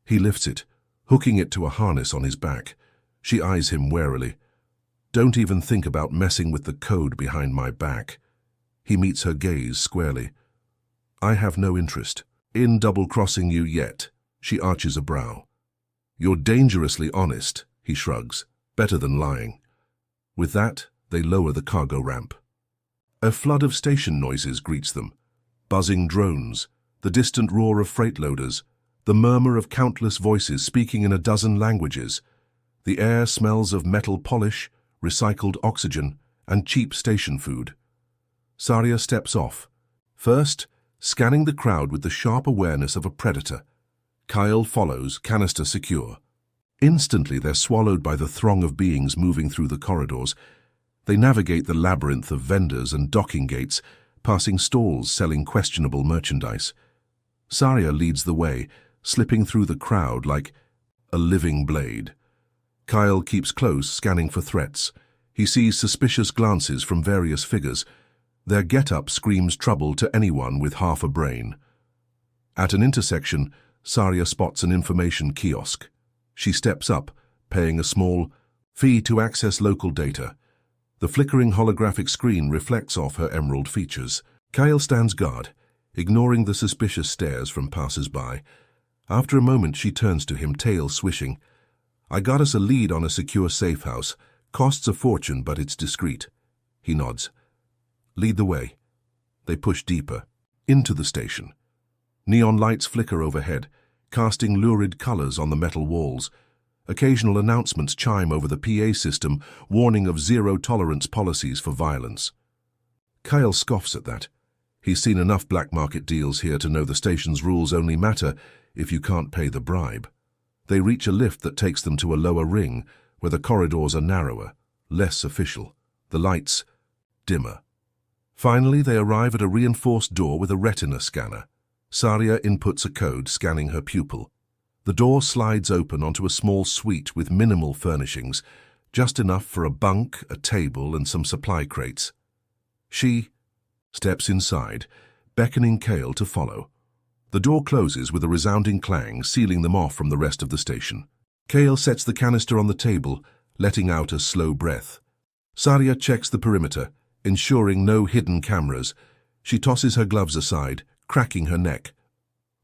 He lifts it, hooking it to a harness on his back. She eyes him warily. "Don't even think about messing with the code behind my back." He meets her gaze squarely. "I have no interest in double-crossing you yet." She arches a brow. "You're dangerously honest," he shrugs. "Better than lying." With that, they lower the cargo ramp. A flood of station noises greets them. Buzzing drones, the distant roar of freight loaders, the murmur of countless voices speaking in a dozen languages. The air smells of metal polish, recycled oxygen, and cheap station food. Saria steps off, first scanning the crowd with the sharp awareness of a predator. Kyle follows, canister secure. Instantly they're swallowed by the throng of beings moving through the corridors. They navigate the labyrinth of vendors and docking gates, passing stalls selling questionable merchandise. Saria leads the way, slipping through the crowd like a living blade. Kyle keeps close, scanning for threats. He sees suspicious glances from various figures. Their get-up screams trouble to anyone with half a brain. At an intersection, Saria spots an information kiosk. She steps up, paying a small fee to access local data. The flickering holographic screen reflects off her emerald features. Kyle stands guard, ignoring the suspicious stares from passers-by. After a moment, she turns to him, tail swishing. "I got us a lead on a secure safe house. Costs a fortune, but it's discreet." He nods. "Lead the way." They push deeper, into the station. Neon lights flicker overhead, casting lurid colors on the metal walls. Occasional announcements chime over the PA system, warning of zero-tolerance policies for violence. Kyle scoffs at that. He's seen enough black market deals here to know the station's rules only matter if you can't pay the bribe. They reach a lift that takes them to a lower ring, where the corridors are narrower, less official, the lights dimmer. Finally, they arrive at a reinforced door with a retina scanner. Saria inputs a code, scanning her pupil. The door slides open onto a small suite with minimal furnishings, just enough for a bunk, a table, and some supply crates. She steps inside, beckoning Kale to follow. The door closes with a resounding clang, sealing them off from the rest of the station. Kale sets the canister on the table, letting out a slow breath. Saria checks the perimeter, ensuring no hidden cameras. She tosses her gloves aside, cracking her neck.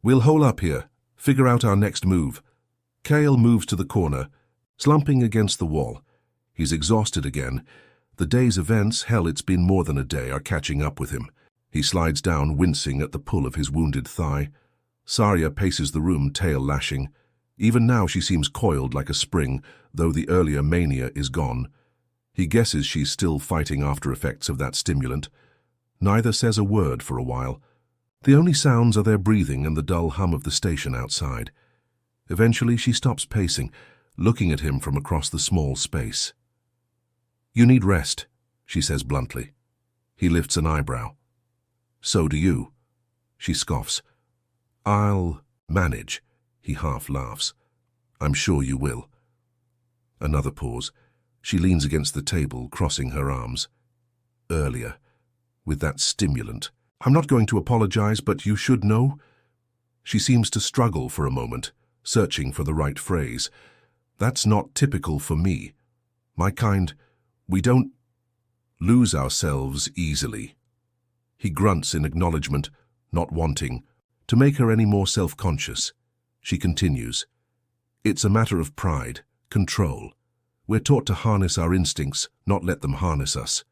"We'll hole up here, figure out our next move." Kale moves to the corner, slumping against the wall. He's exhausted again. The day's events, hell, it's been more than a day, are catching up with him. He slides down, wincing at the pull of his wounded thigh. Saria paces the room, tail lashing. Even now she seems coiled like a spring, though the earlier mania is gone. He guesses she's still fighting after effects of that stimulant. Neither says a word for a while. The only sounds are their breathing and the dull hum of the station outside. Eventually she stops pacing, looking at him from across the small space. "You need rest," she says bluntly. He lifts an eyebrow. "So do you." She scoffs. "I'll manage." He half laughs. "I'm sure you will." Another pause. She leans against the table, crossing her arms. "Earlier, with that stimulant. I'm not going to apologize, but you should know." She seems to struggle for a moment, searching for the right phrase. "That's not typical for me. My kind, we don't lose ourselves easily." He grunts in acknowledgement, not wanting to make her any more self-conscious. She continues. "It's a matter of pride, control. We're taught to harness our instincts, not let them harness us.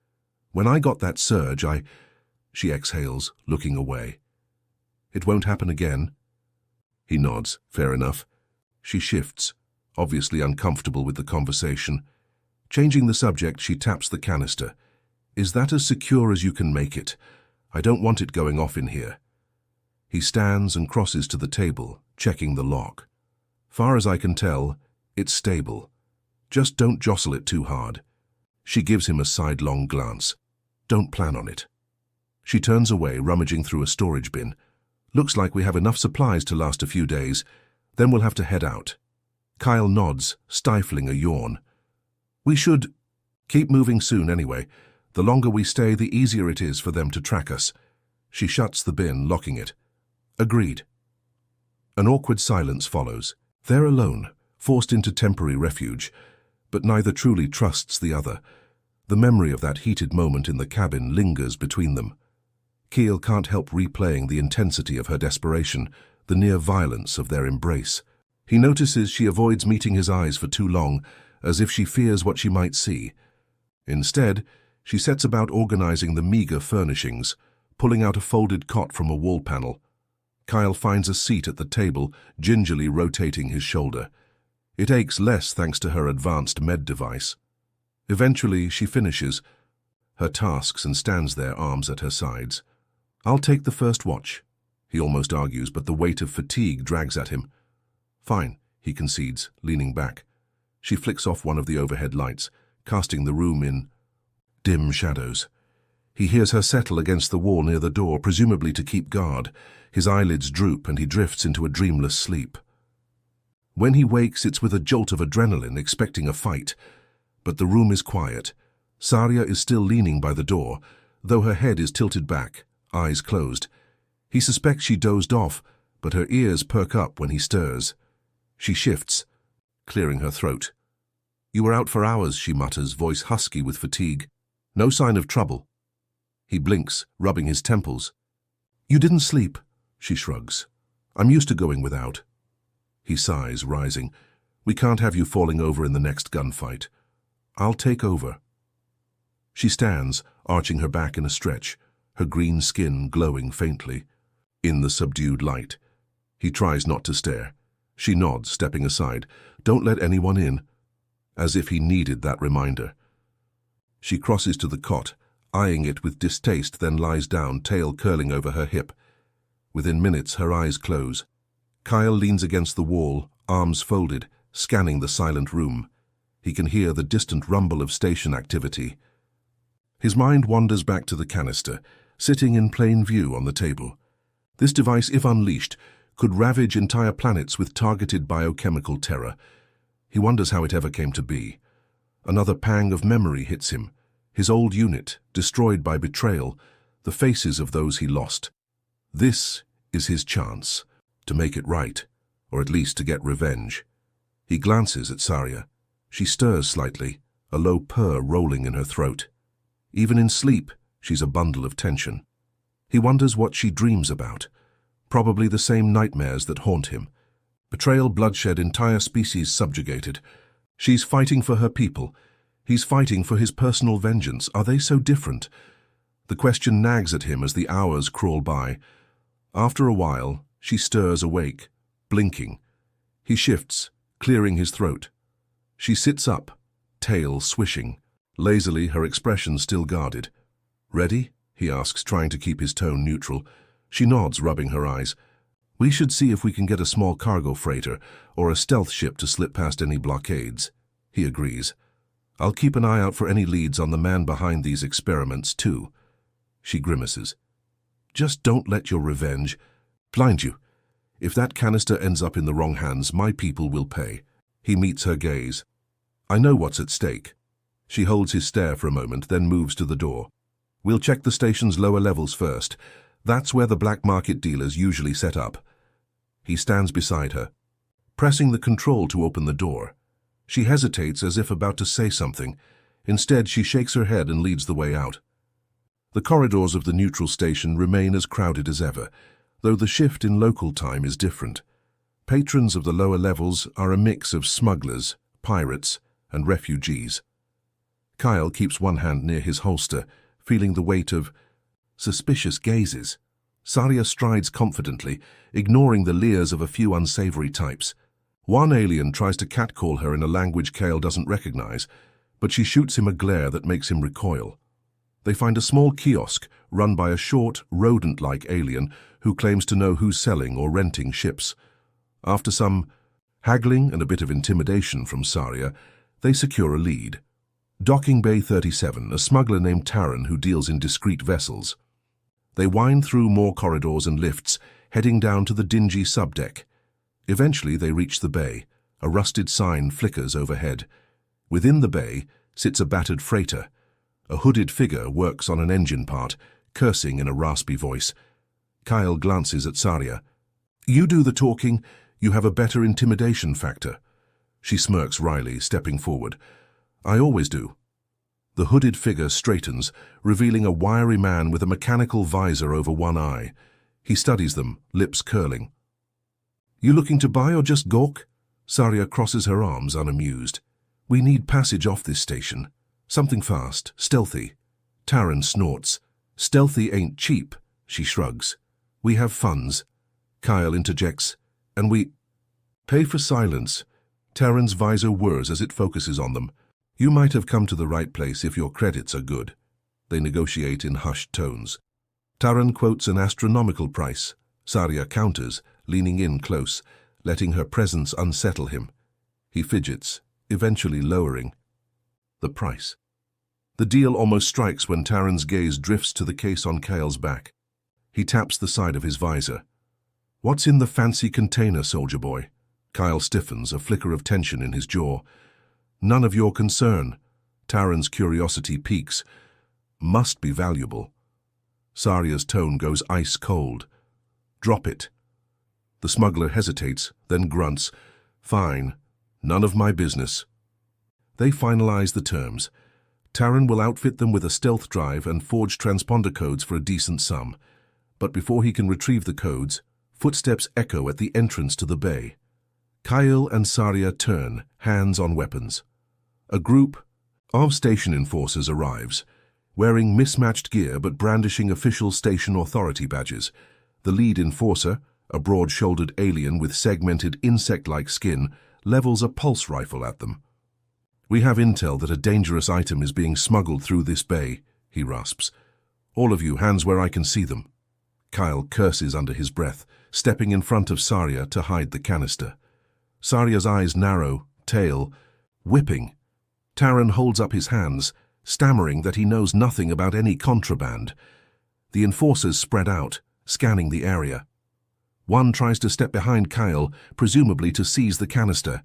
When I got that surge, She exhales, looking away. "It won't happen again." He nods. Fair enough. She shifts, obviously uncomfortable with the conversation. Changing the subject, she taps the canister. "Is that as secure as you can make it? I don't want it going off in here." He stands and crosses to the table, checking the lock. "Far as I can tell, it's stable. Just don't jostle it too hard." She gives him a sidelong glance. "Don't plan on it." She turns away, rummaging through a storage bin. "Looks like we have enough supplies to last a few days. Then we'll have to head out." Kyle nods, stifling a yawn. "We should keep moving soon anyway. The longer we stay, the easier it is for them to track us." She shuts the bin, locking it. "Agreed." An awkward silence follows. They're alone, forced into temporary refuge, but neither truly trusts the other. The memory of that heated moment in the cabin lingers between them. Keel can't help replaying the intensity of her desperation, the near violence of their embrace. He notices she avoids meeting his eyes for too long, as if she fears what she might see. Instead, she sets about organizing the meager furnishings, pulling out a folded cot from a wall panel. Kyle finds a seat at the table, gingerly rotating his shoulder. It aches less thanks to her advanced med device. Eventually, she finishes her tasks and stands there, arms at her sides. "I'll take the first watch," he almost argues, but the weight of fatigue drags at him. "Fine," he concedes, leaning back. She flicks off one of the overhead lights, casting the room in dim shadows. He hears her settle against the wall near the door, presumably to keep guard. His eyelids droop and he drifts into a dreamless sleep. When he wakes, it's with a jolt of adrenaline, expecting a fight. But the room is quiet. Saria is still leaning by the door, though her head is tilted back, eyes closed. He suspects she dozed off, but her ears perk up when he stirs. She shifts, clearing her throat. "You were out for hours," she mutters, voice husky with fatigue. "No sign of trouble." He blinks, rubbing his temples. "You didn't sleep," she shrugs. "I'm used to going without." He sighs, rising. "We can't have you falling over in the next gunfight. I'll take over." She stands, arching her back in a stretch, her green skin glowing faintly. In the subdued light, he tries not to stare. She nods, stepping aside. "Don't let anyone in," as if he needed that reminder. She crosses to the cot, eyeing it with distaste, then lies down, tail curling over her hip. Within minutes, her eyes close. Kyle leans against the wall, arms folded, scanning the silent room. He can hear the distant rumble of station activity. His mind wanders back to the canister, sitting in plain view on the table. This device, if unleashed, could ravage entire planets with targeted biochemical terror. He wonders how it ever came to be. Another pang of memory hits him. His old unit, destroyed by betrayal, the faces of those he lost. This is his chance to make it right, or at least to get revenge. He glances at Saria. She stirs slightly, a low purr rolling in her throat. Even in sleep, she's a bundle of tension. He wonders what she dreams about. Probably the same nightmares that haunt him. Betrayal, bloodshed, entire species subjugated. She's fighting for her people. He's fighting for his personal vengeance. Are they so different? The question nags at him as the hours crawl by. After a while, she stirs awake, blinking. He shifts, clearing his throat. She sits up, tail swishing, lazily, her expression still guarded. "Ready?" he asks, trying to keep his tone neutral. She nods, rubbing her eyes. "We should see if we can get a small cargo freighter or a stealth ship to slip past any blockades." He agrees. "I'll keep an eye out for any leads on the man behind these experiments, too." She grimaces. "Just don't let your revenge blind you. If that canister ends up in the wrong hands, my people will pay." He meets her gaze. "I know what's at stake." She holds his stare for a moment, then moves to the door. "We'll check the station's lower levels first. That's where the black market dealers usually set up." He stands beside her, pressing the control to open the door. She hesitates as if about to say something. Instead, she shakes her head and leads the way out. The corridors of the neutral station remain as crowded as ever, though the shift in local time is different. Patrons of the lower levels are a mix of smugglers, pirates, and refugees. Kyle keeps one hand near his holster, feeling the weight of suspicious gazes. Saria strides confidently, ignoring the leers of a few unsavory types. One alien tries to catcall her in a language Kyle doesn't recognize, but she shoots him a glare that makes him recoil. They find a small kiosk run by a short, rodent-like alien who claims to know who's selling or renting ships. After some haggling and a bit of intimidation from Saria, they secure a lead. Docking Bay 37, a smuggler named Taran who deals in discreet vessels. They wind through more corridors and lifts, heading down to the dingy subdeck. Eventually they reach the bay. A rusted sign flickers overhead. Within the bay sits a battered freighter. A hooded figure works on an engine part, cursing in a raspy voice. Kyle glances at Saria. "You do the talking. You have a better intimidation factor." She smirks wryly, stepping forward. "I always do." The hooded figure straightens, revealing a wiry man with a mechanical visor over one eye. He studies them, lips curling. "You looking to buy or just gawk?" Saria crosses her arms, unamused. "We need passage off this station. Something fast, stealthy." Taran snorts. "Stealthy ain't cheap," she shrugs. "We have funds." Kyle interjects. "And we—" "Pay for silence." Taran's visor whirs as it focuses on them. "You might have come to the right place if your credits are good." They negotiate in hushed tones. Taran quotes an astronomical price. Saria counters, leaning in close, letting her presence unsettle him. He fidgets, eventually lowering. "The price?" The deal almost strikes when Taran's gaze drifts to the case on Kyle's back. He taps the side of his visor. "What's in the fancy container, soldier boy?" Kyle stiffens, a flicker of tension in his jaw. "None of your concern." Taran's curiosity peaks. "Must be valuable." Saria's tone goes ice cold. "Drop it." The smuggler hesitates, then grunts. "Fine. None of my business." They finalize the terms. Taran will outfit them with a stealth drive and forge transponder codes for a decent sum. But before he can retrieve the codes, footsteps echo at the entrance to the bay. Kyle and Saria turn, hands on weapons. A group of station enforcers arrives, wearing mismatched gear but brandishing official station authority badges. The lead enforcer, a broad-shouldered alien with segmented insect-like skin, levels a pulse rifle at them. "We have intel that a dangerous item is being smuggled through this bay," he rasps. "All of you, hands where I can see them." Kyle curses under his breath, stepping in front of Saria to hide the canister. Saria's eyes narrow, tail whipping. Taran holds up his hands, stammering that he knows nothing about any contraband. The enforcers spread out, scanning the area. One tries to step behind Kyle, presumably to seize the canister.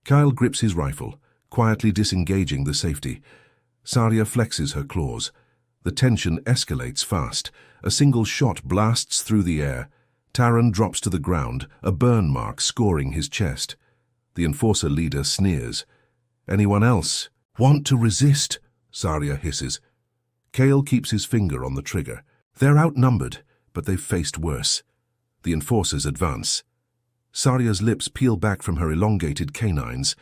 Kyle grips his rifle, quietly disengaging the safety. Saria flexes her claws. The tension escalates fast. A single shot blasts through the air. Taran drops to the ground, a burn mark scoring his chest. The enforcer leader sneers. "Anyone else want to resist?" Saria hisses. Kale keeps his finger on the trigger. They're outnumbered, but they've faced worse. The enforcers advance. Saria's lips peel back from her elongated canines.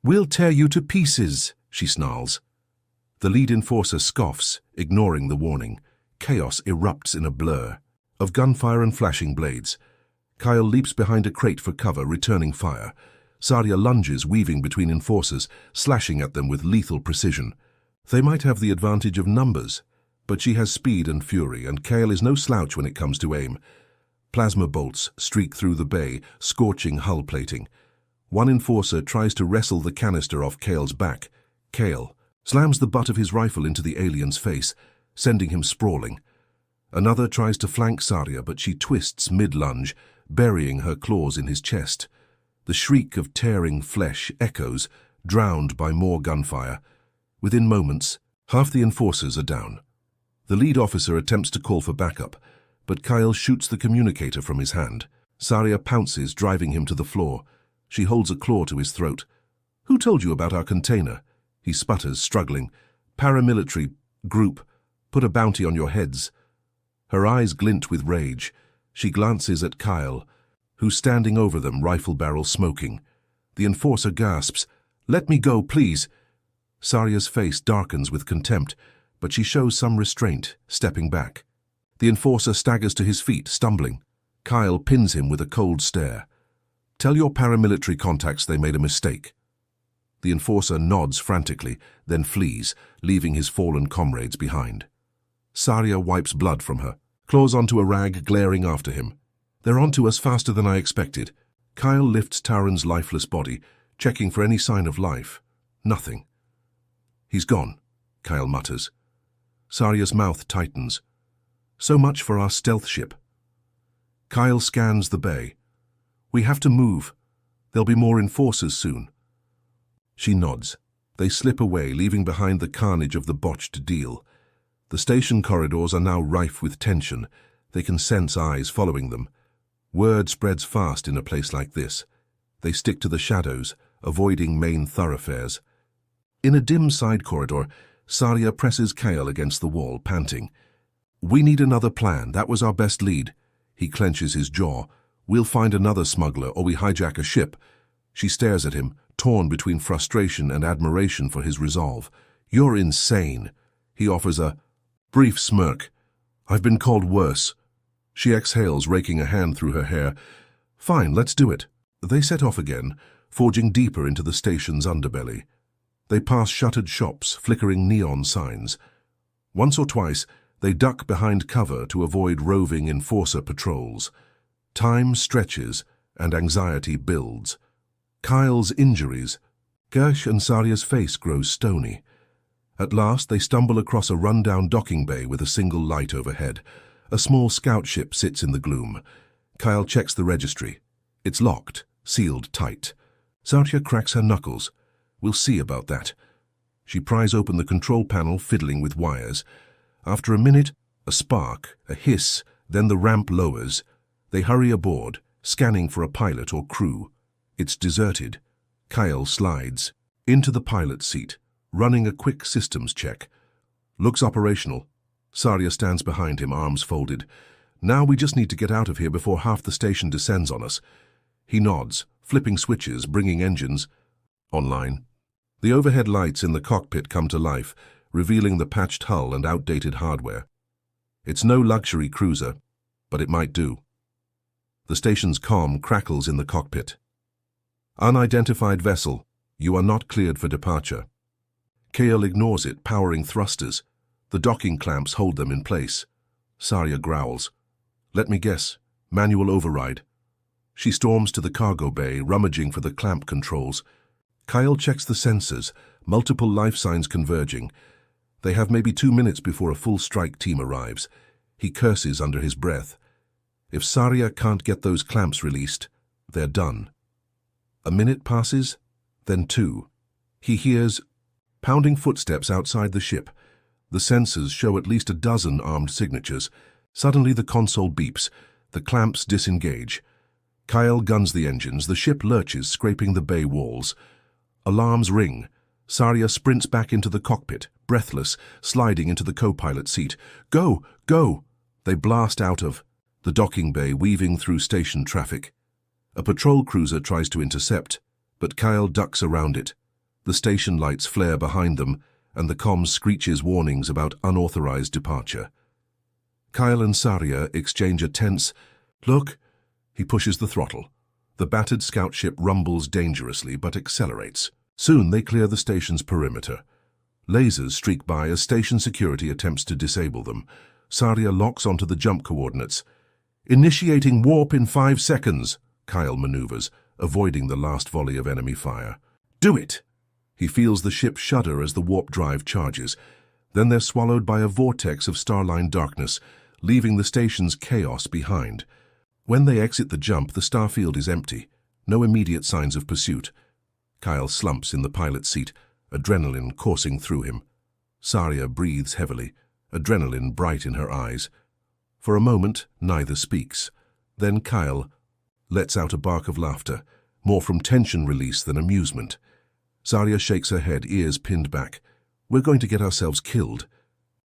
"We'll tear you to pieces," she snarls. The lead enforcer scoffs, ignoring the warning. Chaos erupts in a blur of gunfire and flashing blades. Kyle leaps behind a crate for cover, returning fire. Saria lunges, weaving between enforcers, slashing at them with lethal precision. They might have the advantage of numbers, but she has speed and fury, and Kale is no slouch when it comes to aim. Plasma bolts streak through the bay, scorching hull plating. One enforcer tries to wrestle the canister off Kale's back. Kale slams the butt of his rifle into the alien's face, sending him sprawling. Another tries to flank Saria, but she twists mid-lunge, burying her claws in his chest. The shriek of tearing flesh echoes, drowned by more gunfire. Within moments, half the enforcers are down. The lead officer attempts to call for backup, but Kyle shoots the communicator from his hand. Saria pounces, driving him to the floor. She holds a claw to his throat. "Who told you about our container?" He sputters, struggling. "Paramilitary group. Put a bounty on your heads." Her eyes glint with rage. She glances at Kyle, who's standing over them, rifle barrel smoking. The enforcer gasps, "Let me go, please." Saria's face darkens with contempt, but she shows some restraint, stepping back. The enforcer staggers to his feet, stumbling. Kyle pins him with a cold stare. "Tell your paramilitary contacts they made a mistake." The enforcer nods frantically, then flees, leaving his fallen comrades behind. Saria wipes blood from her, claws onto a rag, glaring after him. "They're onto us faster than I expected." Kyle lifts Taran's lifeless body, checking for any sign of life. Nothing. "He's gone," Kyle mutters. Saria's mouth tightens. "So much for our stealth ship." Kyle scans the bay. "We have to move. There'll be more enforcers soon." She nods. They slip away, leaving behind the carnage of the botched deal. The station corridors are now rife with tension. They can sense eyes following them. Word spreads fast in a place like this. They stick to the shadows, avoiding main thoroughfares. In a dim side corridor, Saria presses Kale against the wall, panting. "We need another plan. That was our best lead." He clenches his jaw. "We'll find another smuggler, or we hijack a ship." She stares at him, torn between frustration and admiration for his resolve. "You're insane." He offers a brief smirk. "I've been called worse." She exhales, raking a hand through her hair. "Fine, let's do it." They set off again, forging deeper into the station's underbelly. They pass shuttered shops, flickering neon signs. Once or twice, they duck behind cover to avoid roving enforcer patrols. Time stretches, and anxiety builds. Kyle's injuries. Gersh and Saria's face grows stony. At last, they stumble across a run-down docking bay with a single light overhead. A small scout ship sits in the gloom. Kyle checks the registry. It's locked, sealed tight. Zarya cracks her knuckles. We'll see about that. She pries open the control panel, fiddling with wires. After a minute, a spark, a hiss, then the ramp lowers. They hurry aboard, scanning for a pilot or crew. It's deserted. Kyle slides into the pilot's seat, running a quick systems check. Looks operational. Zarya stands behind him, arms folded. Now we just need to get out of here before half the station descends on us. He nods, flipping switches, bringing engines online. The overhead lights in the cockpit come to life, revealing the patched hull and outdated hardware. It's no luxury cruiser, but it might do. The station's comm crackles in the cockpit. Unidentified vessel, you are not cleared for departure. Kale ignores it, powering thrusters. The docking clamps hold them in place. Zarya growls. Let me guess, manual override. She storms to the cargo bay, rummaging for the clamp controls. Kyle checks the sensors, multiple life signs converging. They have maybe 2 minutes before a full strike team arrives. He curses under his breath. If Zarya can't get those clamps released, they're done. A minute passes, then 2. He hears pounding footsteps outside the ship. The sensors show at least a dozen armed signatures. Suddenly the console beeps. The clamps disengage. Kyle guns the engines. The ship lurches, scraping the bay walls. Alarms ring. Zarya sprints back into the cockpit, breathless, sliding into the co-pilot seat. Go! Go! They blast out of the docking bay, weaving through station traffic. A patrol cruiser tries to intercept, but Kyle ducks around it. The station lights flare behind them, and the comms screeches warnings about unauthorized departure. Kyle and Zarya exchange a tense, "Look!" He pushes the throttle. The battered scout ship rumbles dangerously, but accelerates. Soon they clear the station's perimeter. Lasers streak by as station security attempts to disable them. Zarya locks onto the jump coordinates. "Initiating warp in 5 seconds," Kyle maneuvers, avoiding the last volley of enemy fire. "Do it!" He feels the ship shudder as the warp drive charges. Then they're swallowed by a vortex of starline darkness, leaving the station's chaos behind. When they exit the jump, the starfield is empty. No immediate signs of pursuit. Kyle slumps in the pilot's seat, adrenaline coursing through him. Zarya breathes heavily, adrenaline bright in her eyes. For a moment, neither speaks. Then Kyle lets out a bark of laughter, more from tension release than amusement. Zarya shakes her head, ears pinned back. "We're going to get ourselves killed."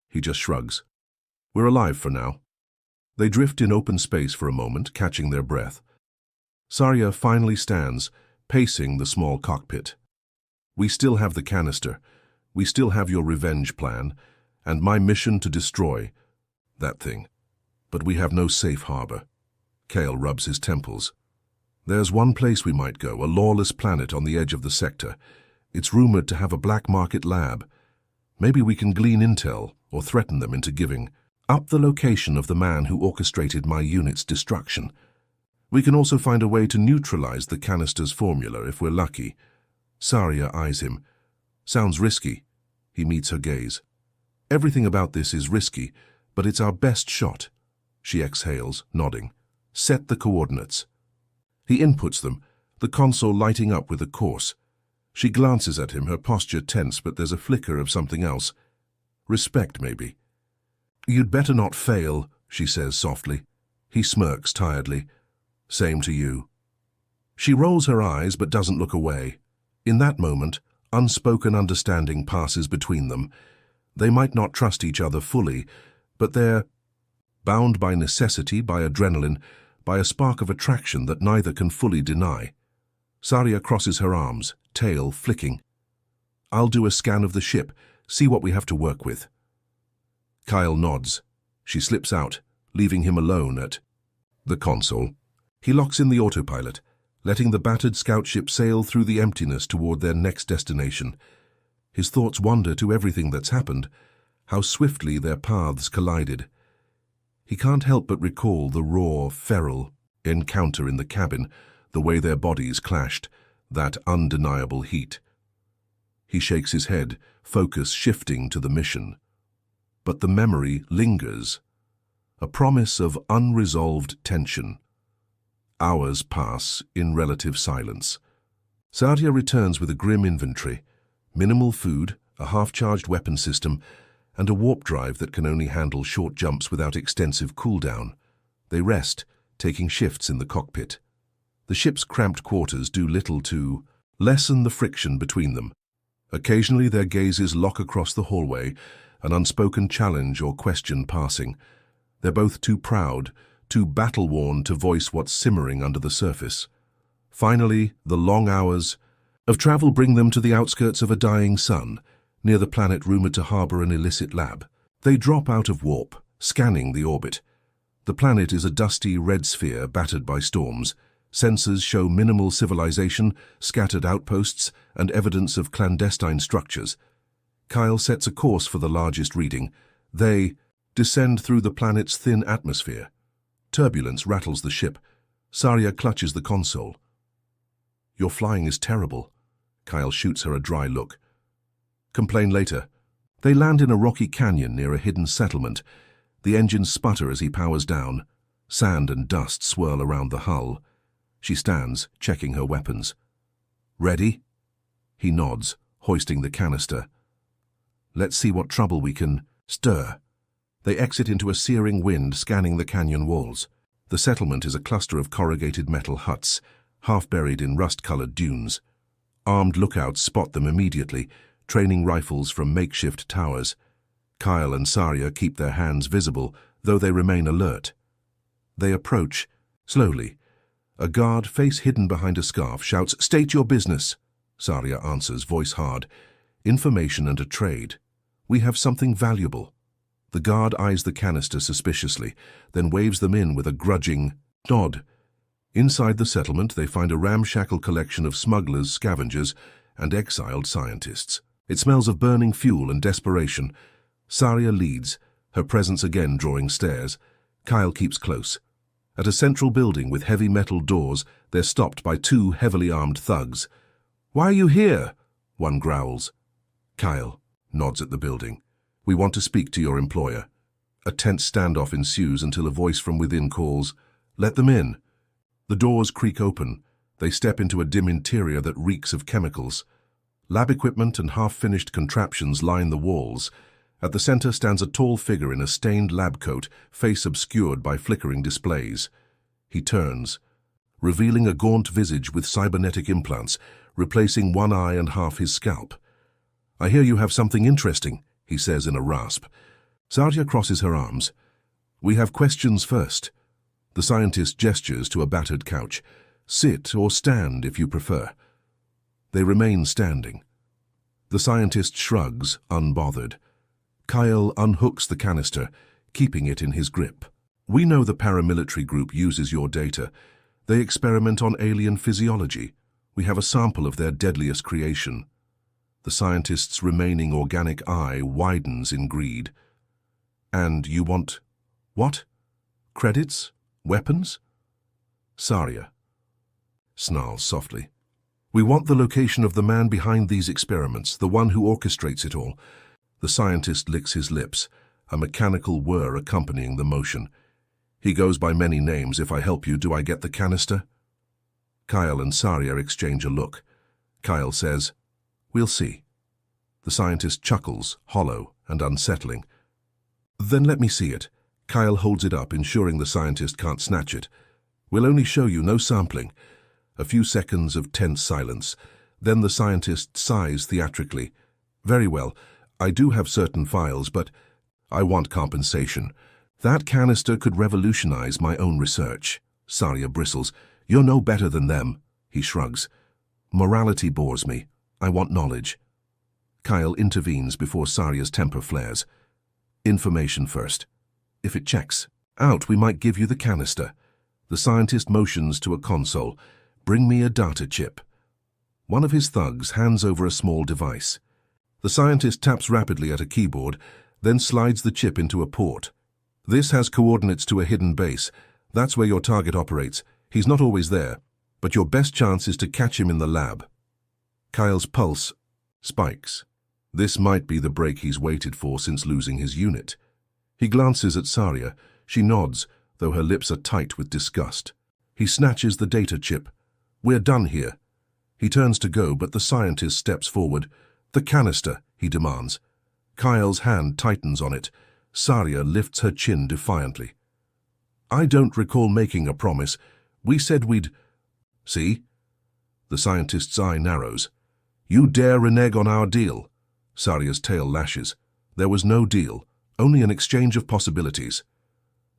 He just shrugs. "We're alive for now." They drift in open space for a moment, catching their breath. Zarya finally stands, pacing the small cockpit. "We still have the canister. We still have your revenge plan, and my mission to destroy that thing. But we have no safe harbor." Kale rubs his temples. "There's one place we might go, a lawless planet on the edge of the sector. It's rumored to have a black market lab. Maybe we can glean intel, or threaten them into giving up the location of the man who orchestrated my unit's destruction. We can also find a way to neutralize the canister's formula if we're lucky." Zarya eyes him. "Sounds risky." He meets her gaze. "Everything about this is risky, but it's our best shot." She exhales, nodding. "Set the coordinates." He inputs them, the console lighting up with a course. She glances at him, her posture tense, but there's a flicker of something else. Respect, maybe. "You'd better not fail," she says softly. He smirks tiredly. "Same to you." She rolls her eyes but doesn't look away. In that moment, unspoken understanding passes between them. They might not trust each other fully, but they're bound by necessity, by adrenaline, by a spark of attraction that neither can fully deny. Zarya crosses her arms, tail flicking. "I'll do a scan of the ship, see what we have to work with." Kyle nods. She slips out, leaving him alone at the console. He locks in the autopilot, letting the battered scout ship sail through the emptiness toward their next destination. His thoughts wander to everything that's happened, how swiftly their paths collided. He can't help but recall the raw, feral encounter in the cabin, the way their bodies clashed, that undeniable heat. He shakes his head, focus shifting to the mission. But the memory lingers, a promise of unresolved tension. Hours pass in relative silence. Sadia returns with a grim inventory, minimal food, a half-charged weapon system, and a warp drive that can only handle short jumps without extensive cooldown. They rest, taking shifts in the cockpit. The ship's cramped quarters do little to lessen the friction between them. Occasionally their gazes lock across the hallway, an unspoken challenge or question passing. They're both too proud, too battle-worn to voice what's simmering under the surface. Finally, the long hours of travel bring them to the outskirts of a dying sun, near the planet rumored to harbor an illicit lab. They drop out of warp, scanning the orbit. The planet is a dusty red sphere battered by storms. Sensors show minimal civilization, scattered outposts, and evidence of clandestine structures. Kyle sets a course for the largest reading. They descend through the planet's thin atmosphere. Turbulence rattles the ship. Saria clutches the console. "Your flying is terrible." Kyle shoots her a dry look. "Complain later." They land in a rocky canyon near a hidden settlement. The engines sputter as he powers down. Sand and dust swirl around the hull. She stands, checking her weapons. "Ready?" He nods, hoisting the canister. "Let's see what trouble we can stir." They exit into a searing wind, scanning the canyon walls. The settlement is a cluster of corrugated metal huts, half buried in rust-colored dunes. Armed lookouts spot them immediately, training rifles from makeshift towers. Kyle and Saria keep their hands visible, though they remain alert. They approach, slowly. A guard, face hidden behind a scarf, shouts, "State your business." Saria answers, voice hard. "Information and a trade. We have something valuable." The guard eyes the canister suspiciously, then waves them in with a grudging nod. Inside the settlement, they find a ramshackle collection of smugglers, scavengers, and exiled scientists. It smells of burning fuel and desperation. Saria leads, her presence again drawing stares. Kyle keeps close. At a central building with heavy metal doors, they're stopped by two heavily armed thugs. "Why are you here?" one growls. Kyle nods at the building. "We want to speak to your employer." A tense standoff ensues until a voice from within calls, "Let them in." The doors creak open. They step into a dim interior that reeks of chemicals. Lab equipment and half-finished contraptions line the walls. At the center stands a tall figure in a stained lab coat, face obscured by flickering displays. He turns, revealing a gaunt visage with cybernetic implants, replacing one eye and half his scalp. "I hear you have something interesting," he says in a rasp. Sadia crosses her arms. "We have questions first." The scientist gestures to a battered couch. "Sit or stand if you prefer." They remain standing. The scientist shrugs, unbothered. Kyle unhooks the canister, keeping it in his grip. "We know the paramilitary group uses your data. They experiment on alien physiology. We have a sample of their deadliest creation." The scientist's remaining organic eye widens in greed. "And you want what? Credits? Weapons?" Saria snarls softly. "We want the location of the man behind these experiments, the one who orchestrates it all." The scientist licks his lips, a mechanical whir accompanying the motion. "He goes by many names. If I help you, do I get the canister?" Kyle and Saria exchange a look. Kyle says, "We'll see." The scientist chuckles, hollow and unsettling. "Then let me see it." Kyle holds it up, ensuring the scientist can't snatch it. "We'll only show you, no sampling." A few seconds of tense silence. Then the scientist sighs theatrically. "Very well. I do have certain files, but I want compensation. That canister could revolutionize my own research." Saria bristles. "You're no better than them." He shrugs. "Morality bores me. I want knowledge." Kyle intervenes before Saria's temper flares. "Information first. If it checks out, we might give you the canister." The scientist motions to a console. "Bring me a data chip." One of his thugs hands over a small device. The scientist taps rapidly at a keyboard, then slides the chip into a port. "This has coordinates to a hidden base. That's where your target operates. He's not always there, but your best chance is to catch him in the lab." Kyle's pulse Spikes. This might be the break he's waited for since losing his unit. He glances at Saria. She nods, though her lips are tight with disgust. He snatches the data chip. "We're done here." He turns to go, but the scientist steps forward. "The canister," he demands. Kyle's hand tightens on it. Saria lifts her chin defiantly. "I don't recall making a promise. We said we'd—" "See?" The scientist's eye narrows. "You dare renege on our deal?" Saria's tail lashes. There was no deal, only an exchange of possibilities.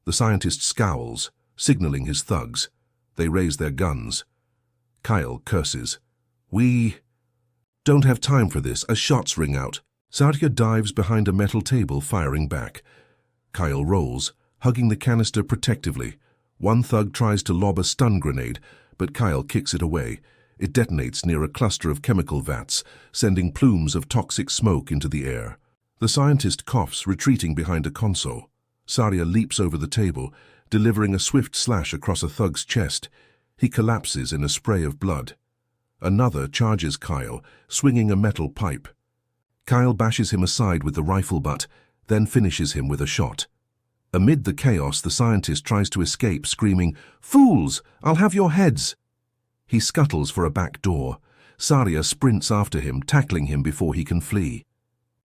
The scientist scowls, signaling his thugs. They raise their guns. Kyle curses. "We don't have time for this," as shots ring out. Saria dives behind a metal table, firing back. Kyle rolls, hugging the canister protectively. One thug tries to lob a stun grenade, but Kyle kicks it away. It detonates near a cluster of chemical vats, sending plumes of toxic smoke into the air. The scientist coughs, retreating behind a console. Saria leaps over the table, delivering a swift slash across a thug's chest. He collapses in a spray of blood. Another charges Kyle, swinging a metal pipe. Kyle bashes him aside with the rifle butt, then finishes him with a shot. Amid the chaos, the scientist tries to escape, screaming, "Fools! I'll have your heads!" He scuttles for a back door. Saria sprints after him, tackling him before he can flee.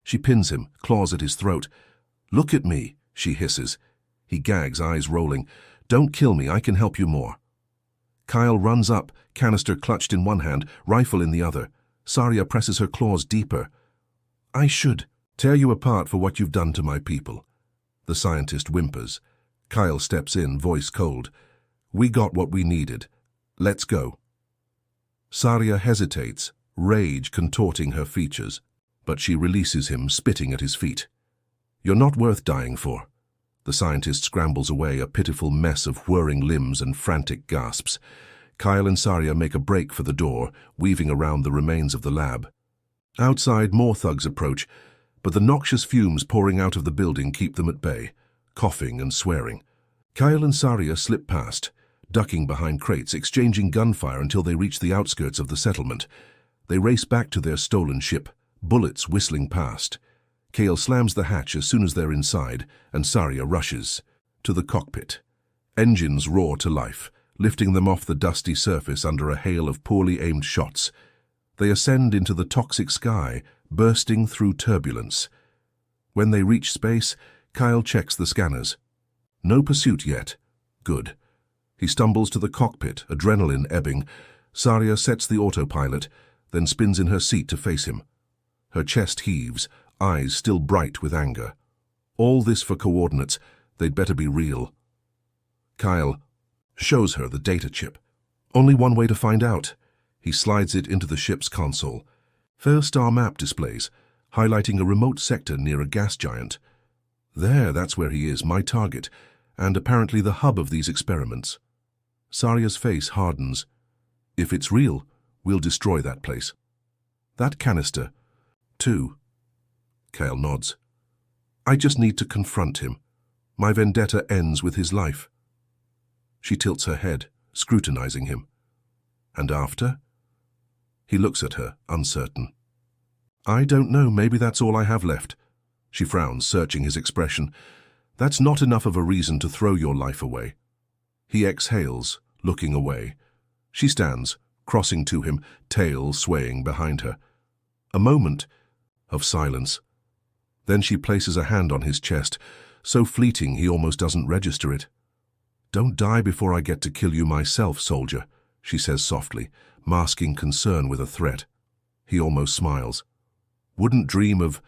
She pins him, claws at his throat. "Look at me," she hisses. He gags, eyes rolling. "Don't kill me, I can help you more." Kyle runs up, canister clutched in one hand, rifle in the other. Saria presses her claws deeper. "I should tear you apart for what you've done to my people." The scientist whimpers. Kyle steps in, voice cold. "We got what we needed. Let's go." Saria hesitates, rage contorting her features, but she releases him, spitting at his feet. "You're not worth dying for." The scientist scrambles away, a pitiful mess of whirring limbs and frantic gasps. Kyle and Saria make a break for the door, weaving around the remains of the lab. Outside, more thugs approach, but the noxious fumes pouring out of the building keep them at bay, coughing and swearing. Kyle and Saria slip past, ducking behind crates, exchanging gunfire until they reach the outskirts of the settlement. They race back to their stolen ship, bullets whistling past. Kale slams the hatch as soon as they're inside, and Saria rushes to the cockpit. Engines roar to life, lifting them off the dusty surface under a hail of poorly aimed shots. They ascend into the toxic sky, bursting through turbulence. When they reach space, Kyle checks the scanners. No pursuit yet. Good. He stumbles to the cockpit, adrenaline ebbing. Saria sets the autopilot, then spins in her seat to face him. Her chest heaves, eyes still bright with anger. All this for coordinates. They'd better be real. Kyle shows her the data chip. Only one way to find out. He slides it into the ship's console. Fair-star map displays, highlighting a remote sector near a gas giant. There, that's where he is, my target, and apparently the hub of these experiments. Saria's face hardens. If it's real, we'll destroy that place. That canister, too. Kyle nods. I just need to confront him. My vendetta ends with his life. She tilts her head, scrutinizing him. And after? He looks at her, uncertain. I don't know, maybe that's all I have left. She frowns, searching his expression. That's not enough of a reason to throw your life away. He exhales, looking away. She stands, crossing to him, tail swaying behind her. A moment of silence. Then she places a hand on his chest, so fleeting he almost doesn't register it. Don't die before I get to kill you myself, soldier, she says softly, masking concern with a threat. He almost smiles. Wouldn't dream of...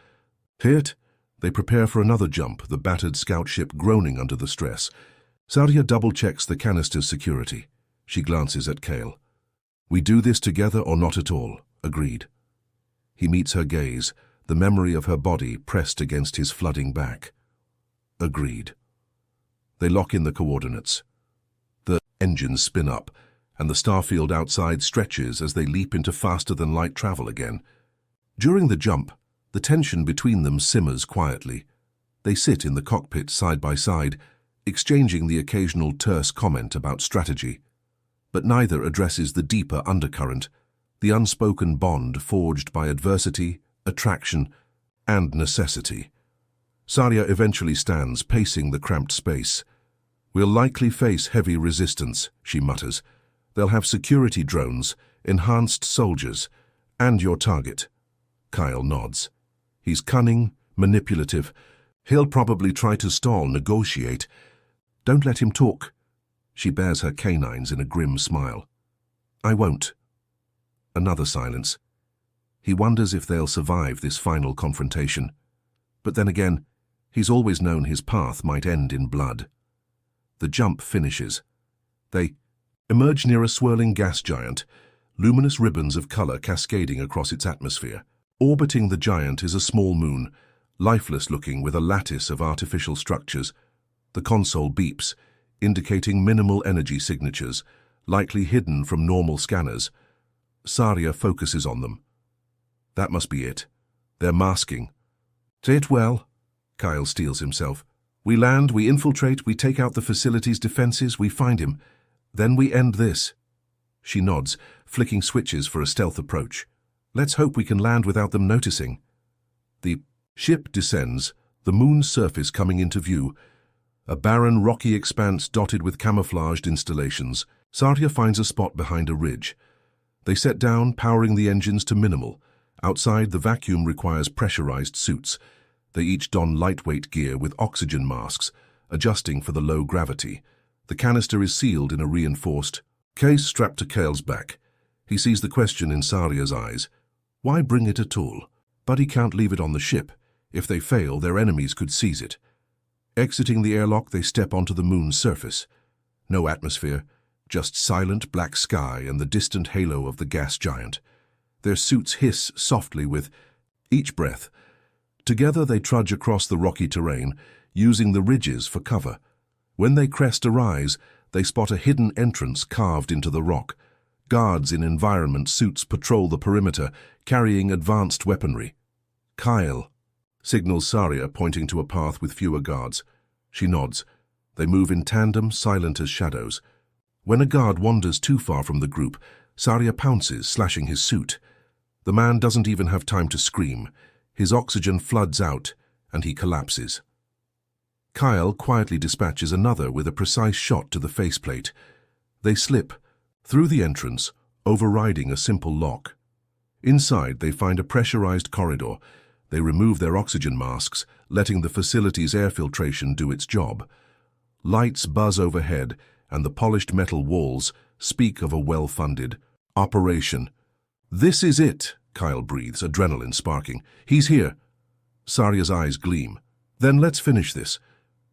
Hit? They prepare for another jump, the battered scout ship groaning under the stress. Saria double-checks the canister's security. She glances at Kale. We do this together or not at all, agreed. He meets her gaze, the memory of her body pressed against his flooding back. Agreed. They lock in the coordinates. The engines spin up, and the starfield outside stretches as they leap into faster-than-light travel again. During the jump, the tension between them simmers quietly. They sit in the cockpit side by side, exchanging the occasional terse comment about strategy. But neither addresses the deeper undercurrent, the unspoken bond forged by adversity, attraction, and necessity. Saria eventually stands, pacing the cramped space. "We'll likely face heavy resistance," she mutters. "They'll have security drones, enhanced soldiers, and your target." Kyle nods. He's cunning, manipulative. He'll probably try to stall, negotiate. "Don't let him talk." She bares her canines in a grim smile. "I won't." Another silence. He wonders if they'll survive this final confrontation. But then again, he's always known his path might end in blood. The jump finishes. They emerge near a swirling gas giant, luminous ribbons of color cascading across its atmosphere. Orbiting the giant is a small moon, lifeless-looking with a lattice of artificial structures. The console beeps, indicating minimal energy signatures, likely hidden from normal scanners. Saria focuses on them. That must be it. They're masking. "Say it well." Kyle steels himself. "We land, we infiltrate, we take out the facility's defenses, we find him. Then we end this." She nods, flicking switches for a stealth approach. "Let's hope we can land without them noticing." The ship descends, the moon's surface coming into view. A barren, rocky expanse dotted with camouflaged installations. Saria finds a spot behind a ridge. They set down, powering the engines to minimal. Outside, the vacuum requires pressurized suits. They each don lightweight gear with oxygen masks, adjusting for the low gravity. The canister is sealed in a reinforced case strapped to Kale's back. He sees the question in Saria's eyes. Why bring it at all? But he can't leave it on the ship. If they fail, their enemies could seize it. Exiting the airlock, they step onto the moon's surface. No atmosphere, just silent black sky and the distant halo of the gas giant. Their suits hiss softly with each breath. Together they trudge across the rocky terrain, using the ridges for cover. When they crest a rise, they spot a hidden entrance carved into the rock. Guards in environment suits patrol the perimeter, carrying advanced weaponry. "Kyle," signals Saria, pointing to a path with fewer guards. She nods. They move in tandem, silent as shadows. When a guard wanders too far from the group, Saria pounces, slashing his suit. The man doesn't even have time to scream. His oxygen floods out, and he collapses. Kyle quietly dispatches another with a precise shot to the faceplate. They slip through the entrance, overriding a simple lock. Inside, they find a pressurized corridor. They remove their oxygen masks, letting the facility's air filtration do its job. Lights buzz overhead, and the polished metal walls speak of a well-funded operation. "This is it," Kyle breathes, adrenaline sparking. "He's here." Saria's eyes gleam. "Then let's finish this."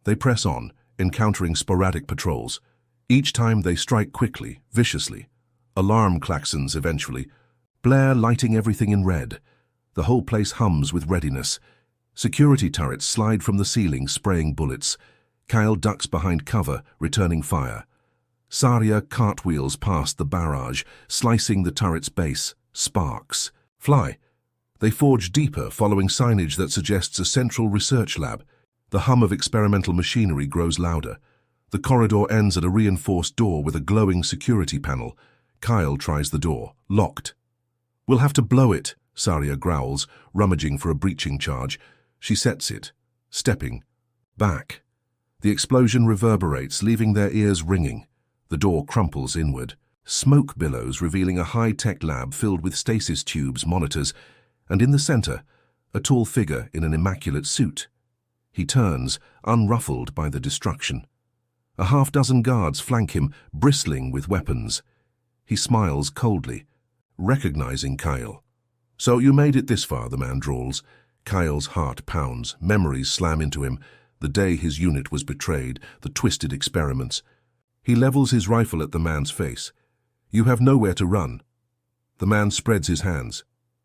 They press on, encountering sporadic patrols. Each time they strike quickly, viciously. Alarm klaxons eventually. Blare lighting everything in red. The whole place hums with readiness. Security turrets slide from the ceiling, spraying bullets. Kyle ducks behind cover, returning fire. Saria cartwheels past the barrage, slicing the turret's base. Sparks fly. They forge deeper, following signage that suggests a central research lab. The hum of experimental machinery grows louder. The corridor ends at a reinforced door with a glowing security panel. Kyle tries the door. Locked. "We'll have to blow it," Saria growls, rummaging for a breaching charge. She sets it, stepping back. The explosion reverberates, leaving their ears ringing. The door crumples inward. Smoke billows, revealing a high-tech lab filled with stasis tubes, monitors, and in the center, a tall figure in an immaculate suit. He turns, unruffled by the destruction. A half-dozen guards flank him, bristling with weapons. He smiles coldly, recognizing Kyle. "So you made it this far," the man drawls. Kyle's heart pounds. Memories slam into him. The day his unit was betrayed, the twisted experiments. He levels his rifle at the man's face. "You have nowhere to run." The man spreads his hands.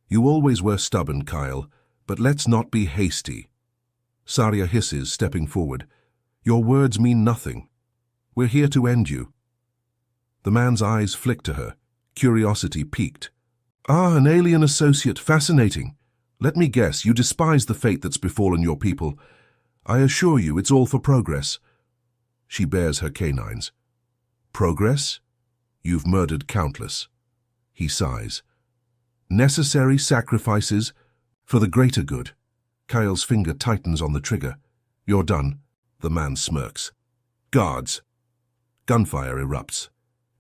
"You always were stubborn, Kyle, but let's not be hasty." Saria hisses, stepping forward. "Your words mean nothing. We're here to end you." The man's eyes flick to her, curiosity piqued. "Ah, an alien associate, fascinating. Let me guess, you despise the fate that's befallen your people. I assure you it's all for progress." She bares her canines. "Progress? You've murdered countless." He sighs. Necessary sacrifices for the greater good. Kyle's finger tightens on the trigger. You're done. The man smirks. Guards. Gunfire erupts.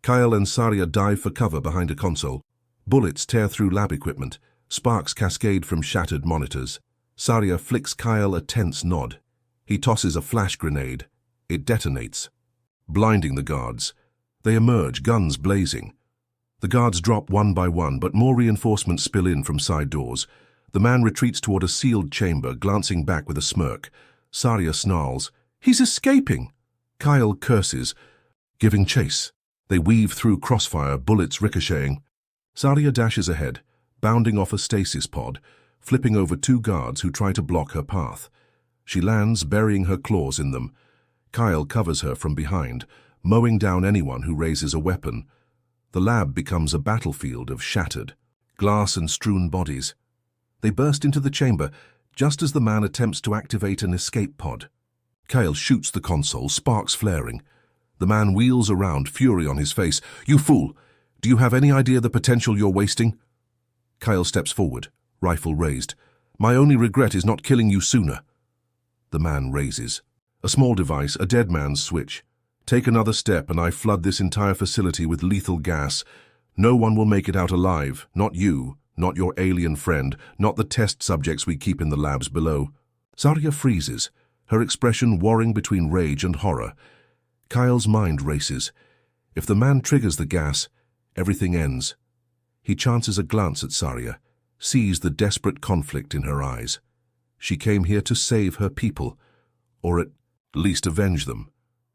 Kyle and Saria dive for cover behind a console. Bullets tear through lab equipment. Sparks cascade from shattered monitors. Saria flicks Kyle a tense nod. He tosses a flash grenade. It detonates, blinding the guards. They emerge, guns blazing. The guards drop one by one, but more reinforcements spill in from side doors. The man retreats toward a sealed chamber, glancing back with a smirk. Saria snarls, "He's escaping!" Kyle curses, giving chase. They weave through crossfire, bullets ricocheting. Saria dashes ahead, bounding off a stasis pod, flipping over two guards who try to block her path. She lands, burying her claws in them. Kyle covers her from behind, mowing down anyone who raises a weapon. The lab becomes a battlefield of shattered, glass and strewn bodies. They burst into the chamber just as the man attempts to activate an escape pod. Kyle shoots the console, sparks flaring. The man wheels around, fury on his face. "You fool! Do you have any idea the potential you're wasting?" Kyle steps forward, rifle raised. "My only regret is not killing you sooner." The man raises. A small device, a dead man's switch. "Take another step and I flood this entire facility with lethal gas. No one will make it out alive. Not you, not your alien friend, not the test subjects we keep in the labs below." Saria freezes, her expression warring between rage and horror. Kyle's mind races. If the man triggers the gas, everything ends. He chances a glance at Saria, sees the desperate conflict in her eyes. She came here to save her people, or at least avenge them.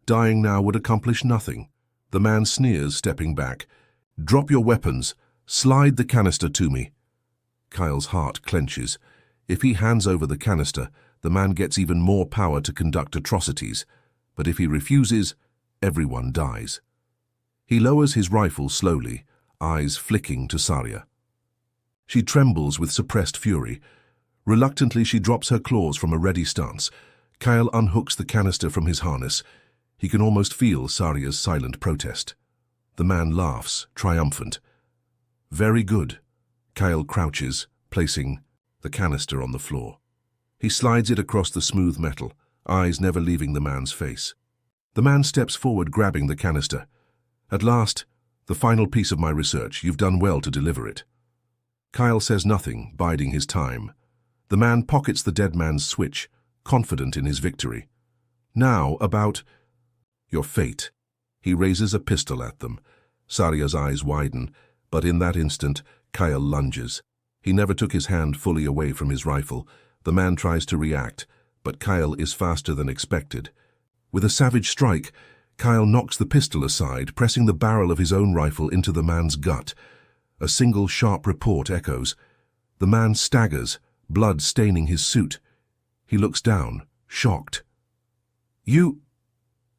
Dying now would accomplish nothing. The man sneers, stepping back. "Drop your weapons. Slide the canister to me." Kyle's heart clenches. If he hands over the canister, the man gets even more power to conduct atrocities. But if he refuses, everyone dies. He lowers his rifle slowly, eyes flicking to Saria. She trembles with suppressed fury. Reluctantly, she drops her claws from a ready stance. Kyle unhooks the canister from his harness. He can almost feel Saria's silent protest. The man laughs, triumphant. "Very good." Kyle crouches, placing the canister on the floor. He slides it across the smooth metal, eyes never leaving the man's face. The man steps forward, grabbing the canister. "At last, the final piece of my research. You've done well to deliver it." Kyle says nothing, biding his time. The man pockets the dead man's switch, confident in his victory. "Now, about your fate." He raises a pistol at them. Saria's eyes widen, but in that instant, Kyle lunges. He never took his hand fully away from his rifle. The man tries to react, but Kyle is faster than expected. With a savage strike, Kyle knocks the pistol aside, pressing the barrel of his own rifle into the man's gut. A single sharp report echoes. The man staggers, blood staining his suit. He looks down, shocked. "You,"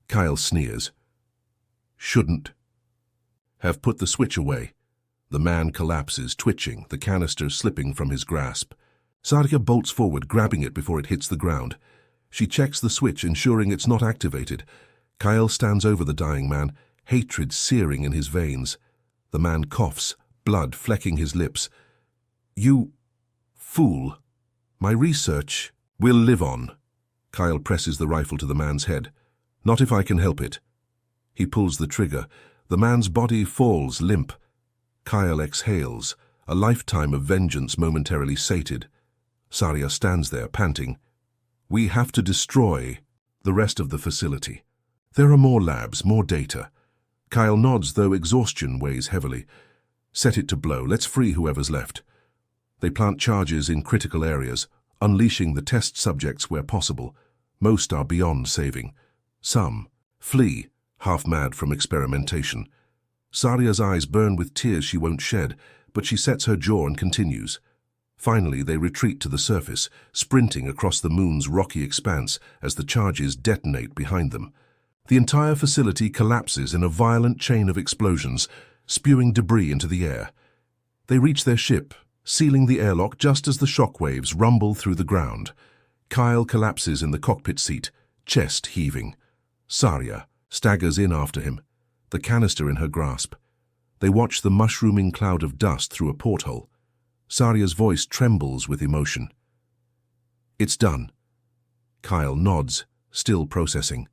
Kyle sneers, "shouldn't have put the switch away." The man collapses, twitching, the canister slipping from his grasp. Saria bolts forward, grabbing it before it hits the ground. She checks the switch, ensuring it's not activated. Kyle stands over the dying man, hatred searing in his veins. The man coughs, blood flecking his lips. "You fool. My research will live on." Kyle presses the rifle to the man's head. "Not if I can help it." He pulls the trigger. The man's body falls limp. Kyle exhales, a lifetime of vengeance momentarily sated. Saria stands there, panting. "We have to destroy the rest of the facility. There are more labs, more data." Kyle nods, though exhaustion weighs heavily. "Set it to blow. Let's free whoever's left." They plant charges in critical areas, unleashing the test subjects where possible. Most are beyond saving. Some flee, half-mad from experimentation. Saria's eyes burn with tears she won't shed, but she sets her jaw and continues. Finally, they retreat to the surface, sprinting across the moon's rocky expanse as the charges detonate behind them. The entire facility collapses in a violent chain of explosions, spewing debris into the air. They reach their ship, sealing the airlock just as the shockwaves rumble through the ground. Kyle collapses in the cockpit seat, chest heaving. Saria staggers in after him, the canister in her grasp. They watch the mushrooming cloud of dust through a porthole. Saria's voice trembles with emotion. It's done. Kyle nods, still processing.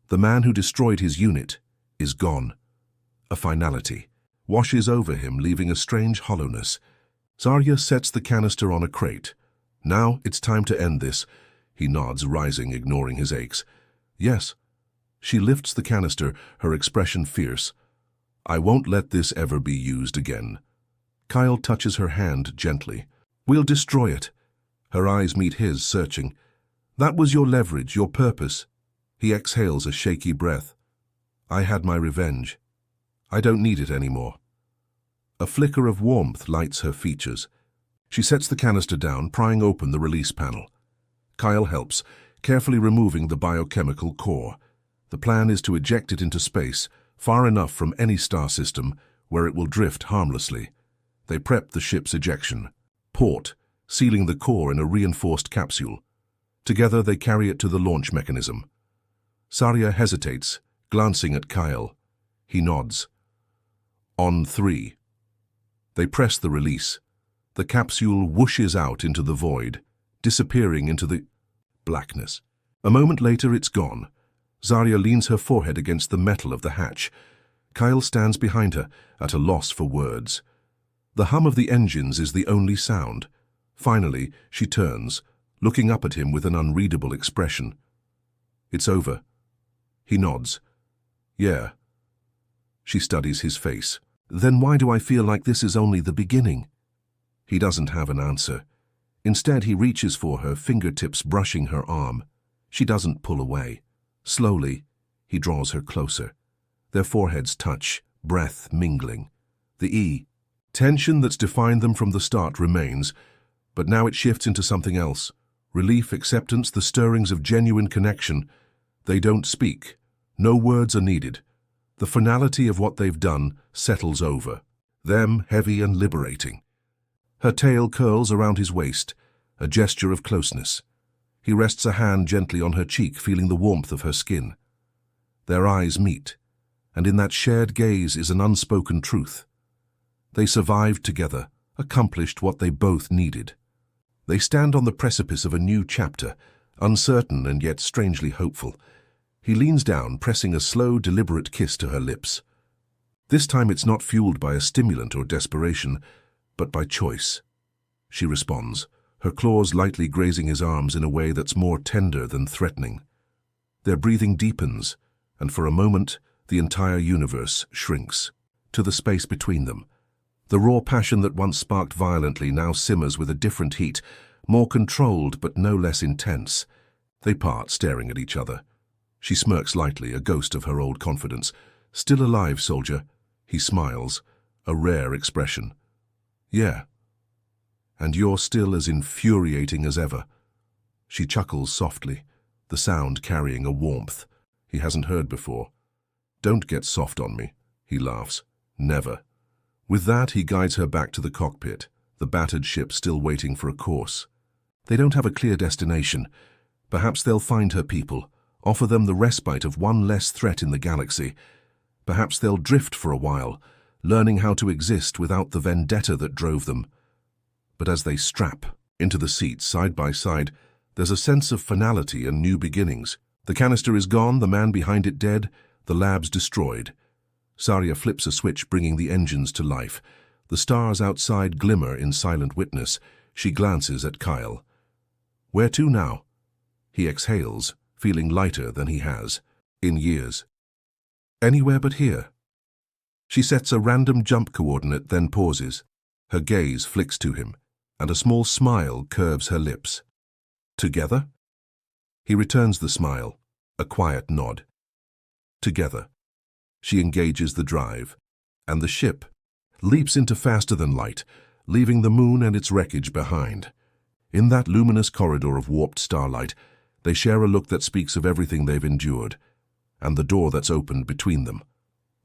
The man who destroyed his unit is gone. A finality washes over him, leaving a strange hollowness. Zarya sets the canister on a crate. Now it's time to end this. He nods, rising, ignoring his aches. Yes. She lifts the canister, her expression fierce. I won't let this ever be used again. Kyle touches her hand gently. We'll destroy it. Her eyes meet his, searching. That was your leverage, your purpose. He exhales a shaky breath. I had my revenge. I don't need it anymore. A flicker of warmth lights her features. She sets the canister down, prying open the release panel. Kyle helps, carefully removing the biochemical core. The plan is to eject it into space, far enough from any star system, where it will drift harmlessly. They prep the ship's ejection. Port, sealing the core in a reinforced capsule. Together they carry it to the launch mechanism. Zarya hesitates, glancing at Kyle. He nods. On 3. They press the release. The capsule whooshes out into the void, disappearing into the blackness. A moment later it's gone. Zarya leans her forehead against the metal of the hatch. Kyle stands behind her, at a loss for words. The hum of the engines is the only sound. Finally, she turns, looking up at him with an unreadable expression. It's over. He nods. Yeah. She studies his face. Then why do I feel like this is only the beginning? He doesn't have an answer. Instead, he reaches for her, fingertips brushing her arm. She doesn't pull away. Slowly, he draws her closer. Their foreheads touch, breath mingling. The tension that's defined them from the start remains, but now it shifts into something else. Relief, acceptance, the stirrings of genuine connection. They don't speak. No words are needed. The finality of what they've done settles over them, heavy and liberating. Her tail curls around his waist, a gesture of closeness. He rests a hand gently on her cheek, feeling the warmth of her skin. Their eyes meet, and in that shared gaze is an unspoken truth. They survived together, accomplished what they both needed. They stand on the precipice of a new chapter, uncertain and yet strangely hopeful. He leans down, pressing a slow, deliberate kiss to her lips. This time it's not fueled by a stimulant or desperation, but by choice. She responds, her claws lightly grazing his arms in a way that's more tender than threatening. Their breathing deepens, and for a moment, the entire universe shrinks to the space between them. The raw passion that once sparked violently now simmers with a different heat, more controlled but no less intense. They part, staring at each other. She smirks lightly, a ghost of her old confidence. Still alive, soldier. He smiles, a rare expression. Yeah. And you're still as infuriating as ever. She chuckles softly, the sound carrying a warmth he hasn't heard before. Don't get soft on me, he laughs. Never. With that, he guides her back to the cockpit, the battered ship still waiting for a course. They don't have a clear destination. Perhaps they'll find her people, offer them the respite of one less threat in the galaxy. Perhaps they'll drift for a while, learning how to exist without the vendetta that drove them. But as they strap into the seats side by side, there's a sense of finality and new beginnings. The canister is gone, the man behind it dead, the labs destroyed. Zarya flips a switch, bringing the engines to life. The stars outside glimmer in silent witness. She glances at Kyle. Where to now? He exhales, feeling lighter than he has in years. Anywhere but here. She sets a random jump coordinate, then pauses. Her gaze flicks to him, and a small smile curves her lips. Together? He returns the smile, a quiet nod. Together. She engages the drive, and the ship leaps into faster than light, leaving the moon and its wreckage behind. In that luminous corridor of warped starlight, they share a look that speaks of everything they've endured, and the door that's opened between them.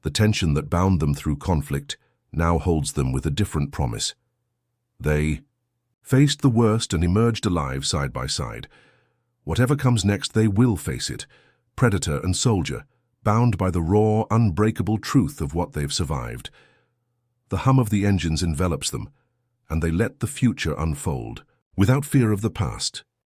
The tension that bound them through conflict now holds them with a different promise. They faced the worst and emerged alive side by side. Whatever comes next, they will face it, predator and soldier, bound by the raw, unbreakable truth of what they've survived. The hum of the engines envelops them, and they let the future unfold. Without fear of the past,